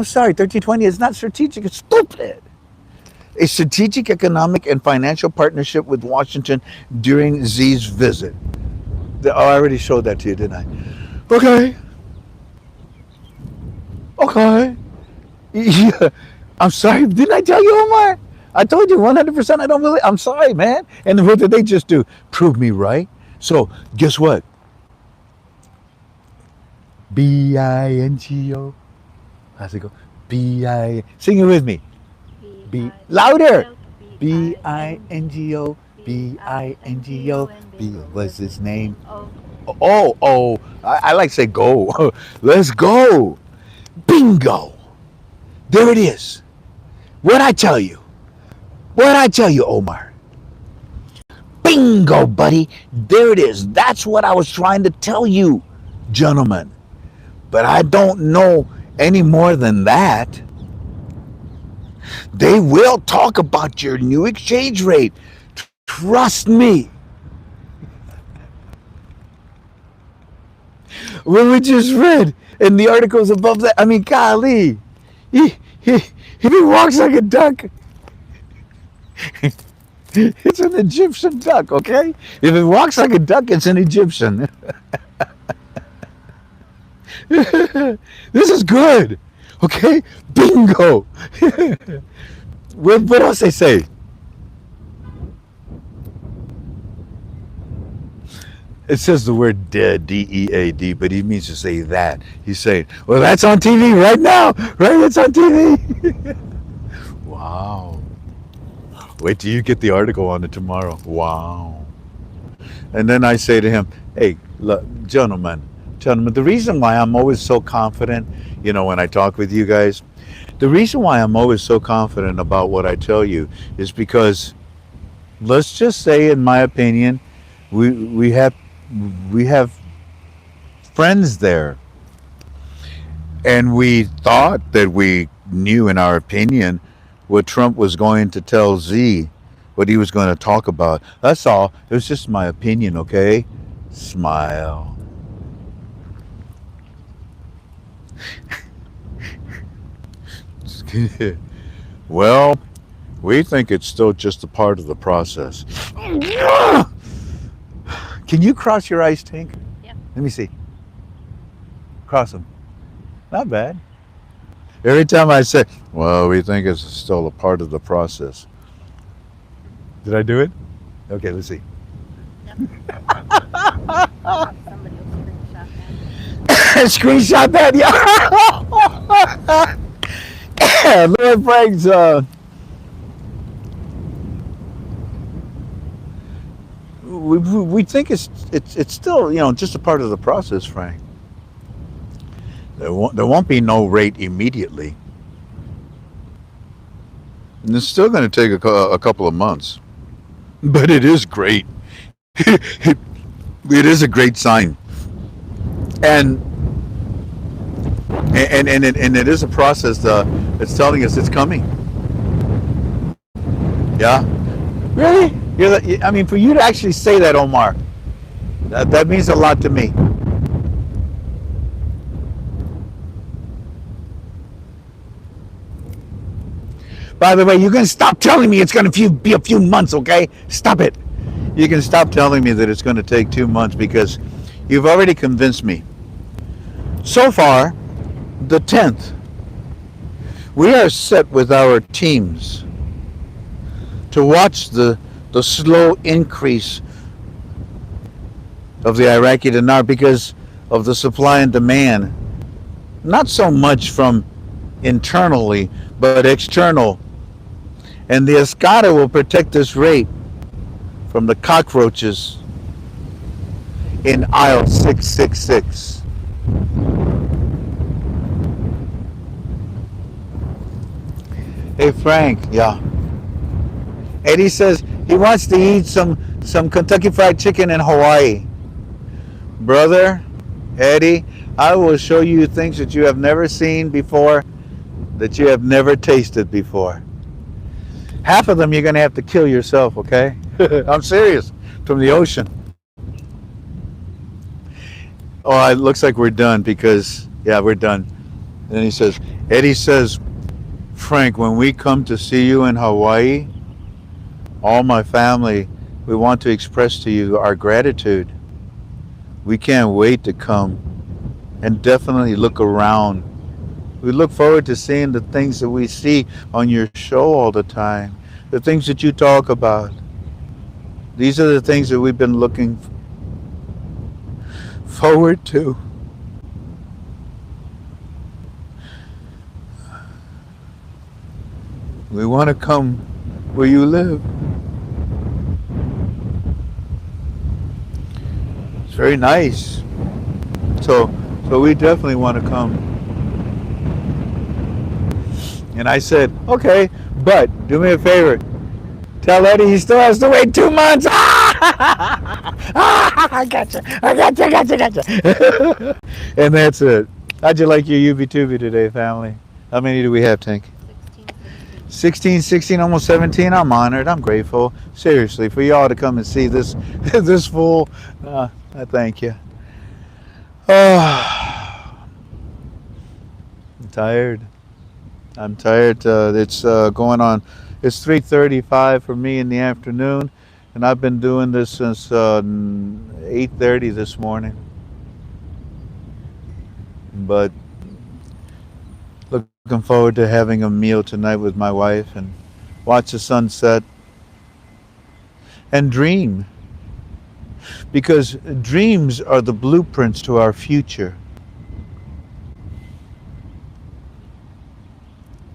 sorry, 1320 is not strategic, it's stupid. A strategic economic and financial partnership with Washington during Xi's visit. Oh, I already showed that to you, didn't I? Okay. Okay. Yeah. I'm sorry, didn't I tell you, Omar? I told you 100% I don't believe. I'm sorry, man. And what did they just do? Prove me right. So, guess what? Bingo. How's it go? B-I. Sing it with me. B. Louder. Bingo. Bingo. B. What's his name? Oh. I like to say go. Let's go. Bingo. There it is. What'd I tell you? What'd I tell you, Omar? Bingo, buddy. There it is. That's what I was trying to tell you, gentlemen. But I don't know any more than that. They will talk about your new exchange rate. Trust me. What we just read in the articles above that, I mean, golly, he walks like a duck. It's an Egyptian duck, okay? If it walks like a duck, it's an Egyptian. This is good, okay? Bingo. What else they say? It says the word dead, D-E-A-D, but he means to say that. He's saying, well, that's on TV right now, right? It's on TV. Wow. Wait till you get the article on it tomorrow. Wow. And then I say to him, hey, look, gentlemen, the reason why I'm always so confident, when I talk with you guys, the reason why I'm always so confident about what I tell you is because, let's just say, in my opinion, we have friends there, and we thought that we knew, in our opinion, what Trump was going to tell Z, what he was going to talk about. That's all. It was just my opinion, okay? Smile. Well, we think it's still just a part of the process. Can you cross your eyes, Tink? Yeah. Let me see. Cross them. Not bad. Every time I say, well, we think it's still a part of the process. Did I do it? Okay, let's see. Yep. Somebody will screenshot that. Screenshot that, yeah. Lord Frank's, we think it's still, just a part of the process, Frank. There won't be no rate immediately. And it's still going to take a couple of months. But it is great. It is a great sign. And it is a process that's telling us it's coming. Yeah. Really? For you to actually say that, Omar, that means a lot to me. By the way, you can stop telling me it's going to be a few months, okay? Stop it. You can stop telling me that it's going to take 2 months, because you've already convinced me. So far, the 10th, we are set with our teams to watch the slow increase of the Iraqi dinar because of the supply and demand. Not so much from internally, but external. And the Escada will protect this rate from the cockroaches in aisle 666. Hey Frank, yeah. Eddie says he wants to eat some Kentucky Fried Chicken in Hawaii. Brother, Eddie, I will show you things that you have never seen before, that you have never tasted before. Half of them you're going to have to kill yourself, okay? I'm serious. From the ocean. Oh, it looks like we're done because, yeah, we're done. And then Eddie says, Frank, when we come to see you in Hawaii, all my family, we want to express to you our gratitude. We can't wait to come and definitely look around. We look forward to seeing the things that we see on your show all the time, the things that you talk about. These are the things that we've been looking forward to. We want to come where you live. It's very nice. So we definitely want to come. And I said, okay, but do me a favor. Tell Eddie he still has to wait 2 months. I gotcha. And that's it. How'd you like your UB2B today, family? How many do we have, Tank? 16, 16, almost 17. I'm honored. I'm grateful. Seriously, for y'all to come and see this fool. I thank you. I'm tired. It's going on. It's 3:35 for me in the afternoon, and I've been doing this since 8:30 this morning. But looking forward to having a meal tonight with my wife and watch the sunset and dream, because dreams are the blueprints to our future.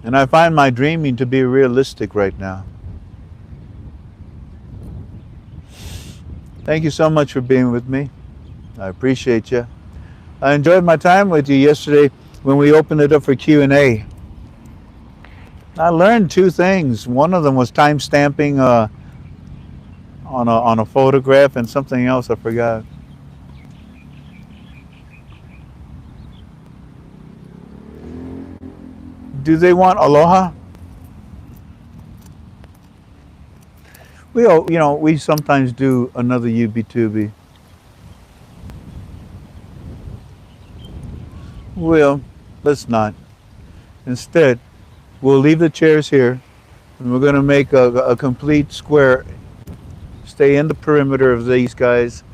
And I find my dreaming to be realistic right now. Thank you so much for being with me. I appreciate you. I enjoyed my time with you yesterday when we opened it up for Q&A. I learned two things. One of them was time stamping on a photograph, and something else I forgot. Do they want aloha? We sometimes do another UB2B. Well, let's not. Instead, we'll leave the chairs here, and we're going to make a complete square. Stay in the perimeter of these guys,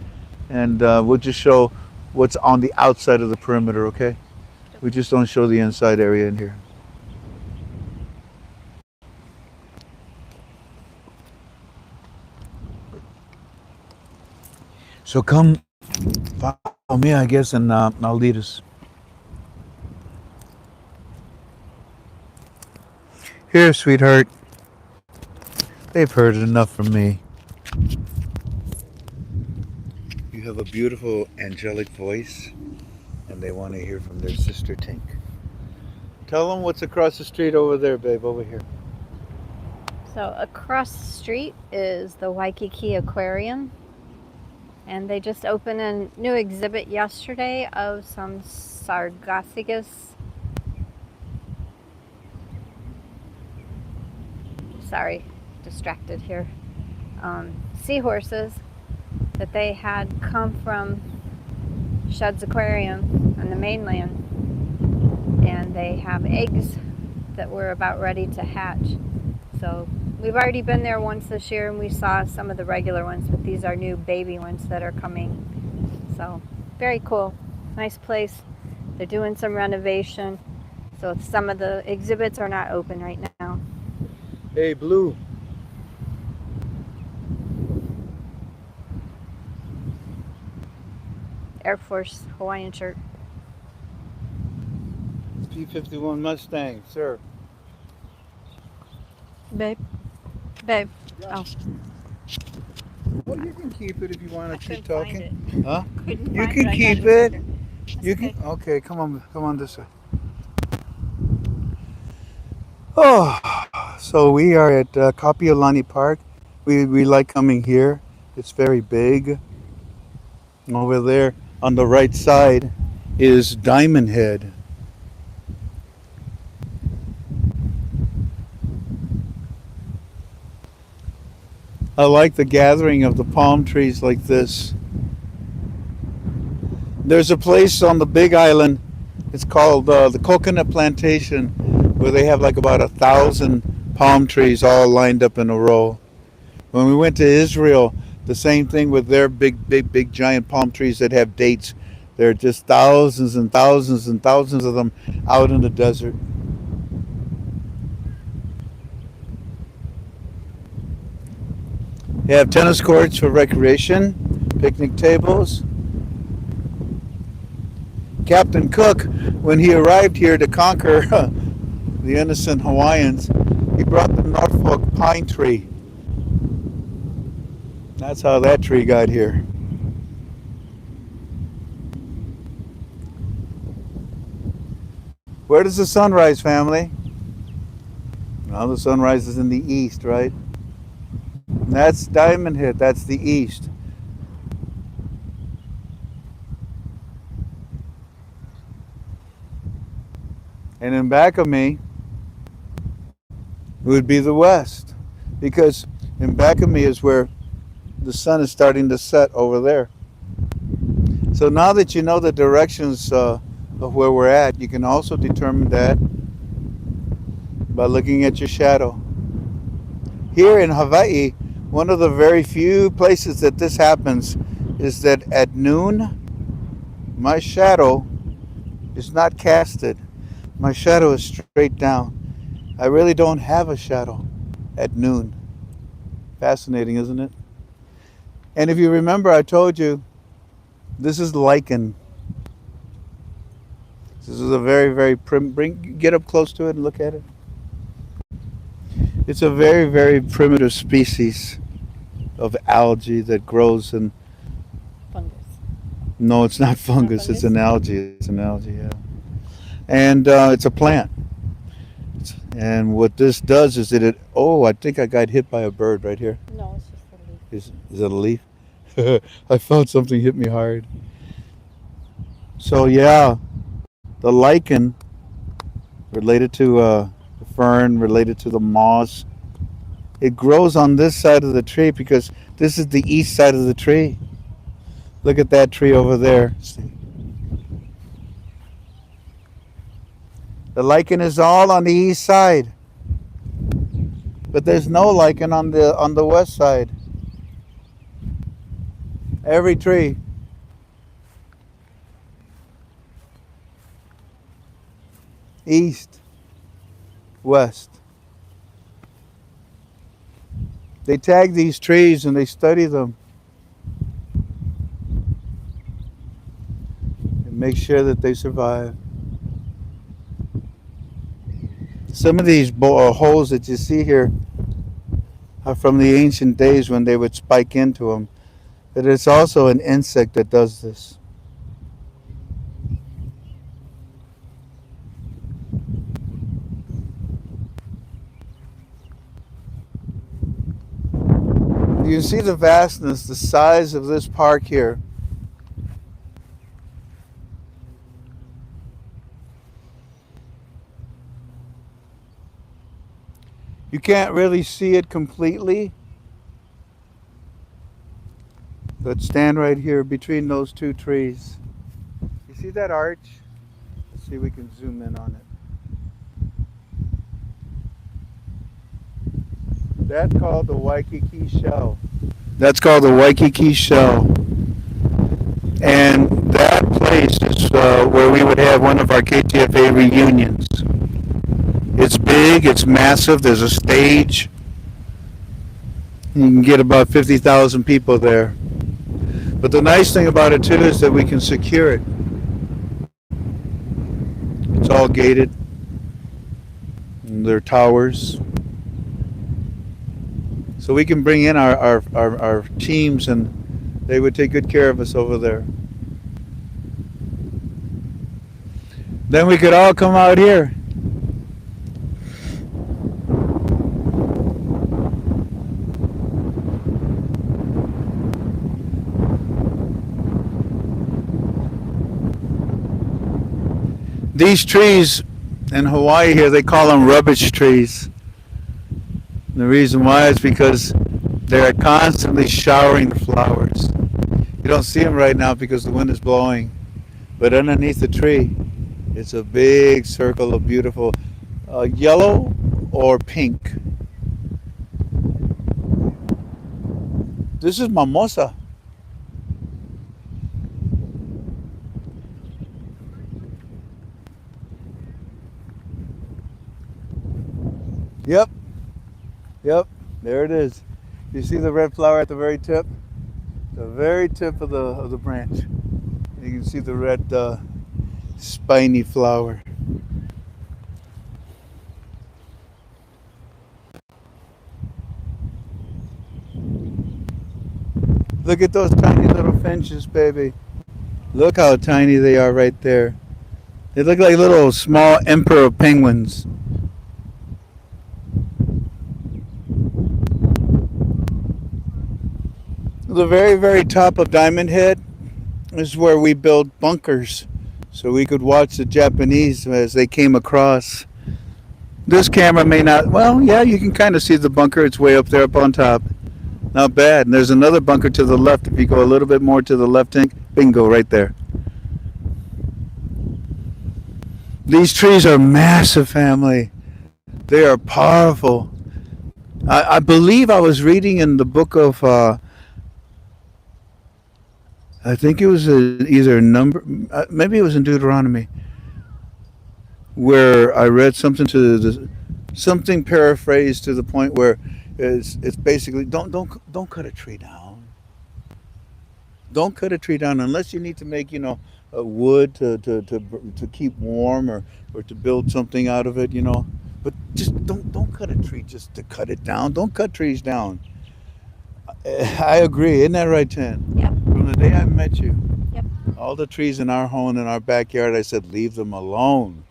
and we'll just show what's on the outside of the perimeter, okay? We just don't show the inside area in here. So come follow me, I guess, and I'll lead us. Here, sweetheart. They've heard enough from me. You have a beautiful angelic voice, and they want to hear from their sister Tink. Tell them what's across the street over there, babe, over here. So across the street is the Waikiki Aquarium. And they just opened a new exhibit yesterday of some sarcophagus. Sorry, distracted here. Seahorses that they had come from Shed's Aquarium on the mainland. And they have eggs that were about ready to hatch. So we've already been there once this year, and we saw some of the regular ones, but these are new baby ones that are coming. So very cool. Nice place. They're doing some renovation. So some of the exhibits are not open right now. Hey, Blue. Air Force Hawaiian shirt. P-51 Mustang, sir. Babe. Babe. Oh. Well, you can keep it if you want to keep Couldn't find talking. it. Huh? Couldn't You find can I keep got it. later. You okay. can. Okay, come on this way. Oh, so we are at Kapiolani Park. We like coming here. It's very big. Over there on the right side is Diamond Head. I like the gathering of the palm trees like this. There's a place on the Big Island. It's called the Coconut Plantation, where they have like about 1,000 palm trees all lined up in a row. When we went to Israel, the same thing with their big giant palm trees that have dates. There are just thousands and thousands and thousands of them out in the desert. They have tennis courts for recreation, picnic tables. Captain Cook, when he arrived here to conquer the innocent Hawaiians, he brought the Norfolk pine tree. That's how that tree got here. Where does the sun rise, family? Well, the sun rises in the east, right? That's Diamond Head, that's the east. And in back of me would be the west, because in back of me is where the sun is starting to set over there. So now that you know the directions of where we're at, you can also determine that by looking at your shadow. Here in Hawaii, one of the very few places that this happens is that at noon, my shadow is not casted. My shadow is straight down. I really don't have a shadow at noon. Fascinating, isn't it? And if you remember, I told you this is lichen. This is a very, very get up close to it and look at it. It's a very, very primitive species of algae that grows in. Fungus. No, it's not fungus. It's an algae. It's an algae, yeah. And it's a plant. And what this does is that oh, I think I got hit by a bird right here. No, it's just a leaf. Is that a leaf? I felt something hit me hard. So yeah, the lichen related to the fern, related to the moss, it grows on this side of the tree because this is the east side of the tree. Look at that tree over there. The lichen is all on the east side, but there's no lichen on the west side. Every tree. East, west. They tag these trees and they study them and make sure that they survive. Some of these holes that you see here are from the ancient days when they would spike into them. But it's also an insect that does this. You see the vastness, the size of this park here. You can't really see it completely, but stand right here between those two trees. You see that arch? Let's see if we can zoom in on it. That's called the Waikiki Shell. That's called the Waikiki Shell. And that place is where we would have one of our KTFA reunions. It's big, it's massive, there's a stage. You can get about 50,000 people there. But the nice thing about it too is that we can secure it. It's all gated. And there are towers. So we can bring in our teams and they would take good care of us over there. Then we could all come out here. These trees in Hawaii here, they call them rubbish trees. And the reason why is because they're constantly showering the flowers. You don't see them right now because the wind is blowing. But underneath the tree, it's a big circle of beautiful yellow or pink. This is mimosa. Yep, there it is. You see the red flower at the very tip? The very tip of the branch. You can see the red spiny flower. Look at those tiny little finches, baby. Look how tiny they are right there. They look like little small emperor penguins. The very, very top of Diamond Head is where we built bunkers so we could watch the Japanese as they came across. This camera may not, well, yeah, you can kind of see the bunker. It's way up there up on top. Not bad. And there's another bunker to the left. If you go a little bit more to the left, bingo, right there. These trees are massive, family. They are powerful. I believe I was reading in the book of, I think it was either number, maybe it was in Deuteronomy, where I read something to the, something paraphrased to the point where it's basically don't cut a tree down. Don't cut a tree down unless you need to make, a wood to keep warm, or to build something out of it, But just don't cut a tree just to cut it down. Don't cut trees down. I agree. Isn't that right, Ten? Yep. From the day I met you, Yep. all the trees in our home, in our backyard, I said, leave them alone.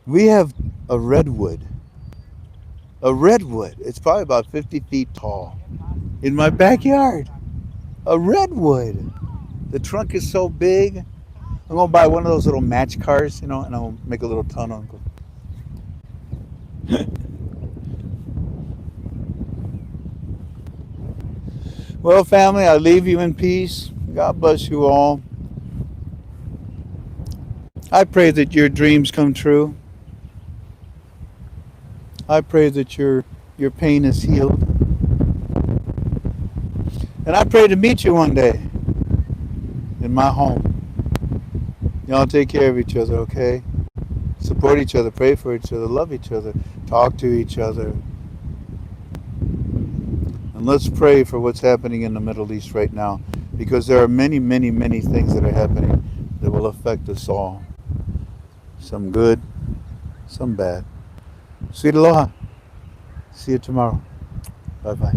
We have a redwood. A redwood. It's probably about 50 feet tall in my backyard. A redwood. The trunk is so big. I'm going to buy one of those little match cars, and I'll make a little tunnel and go. Well, family, I leave you in peace. God bless you all. I pray that your dreams come true. I pray that your pain is healed. And I pray to meet you one day in my home. Y'all take care of each other, okay? Support each other, pray for each other, love each other, talk to each other. And let's pray for what's happening in the Middle East right now, because there are many, many, many things that are happening that will affect us all. Some good, some bad. Sweet aloha. See you tomorrow. Bye-bye.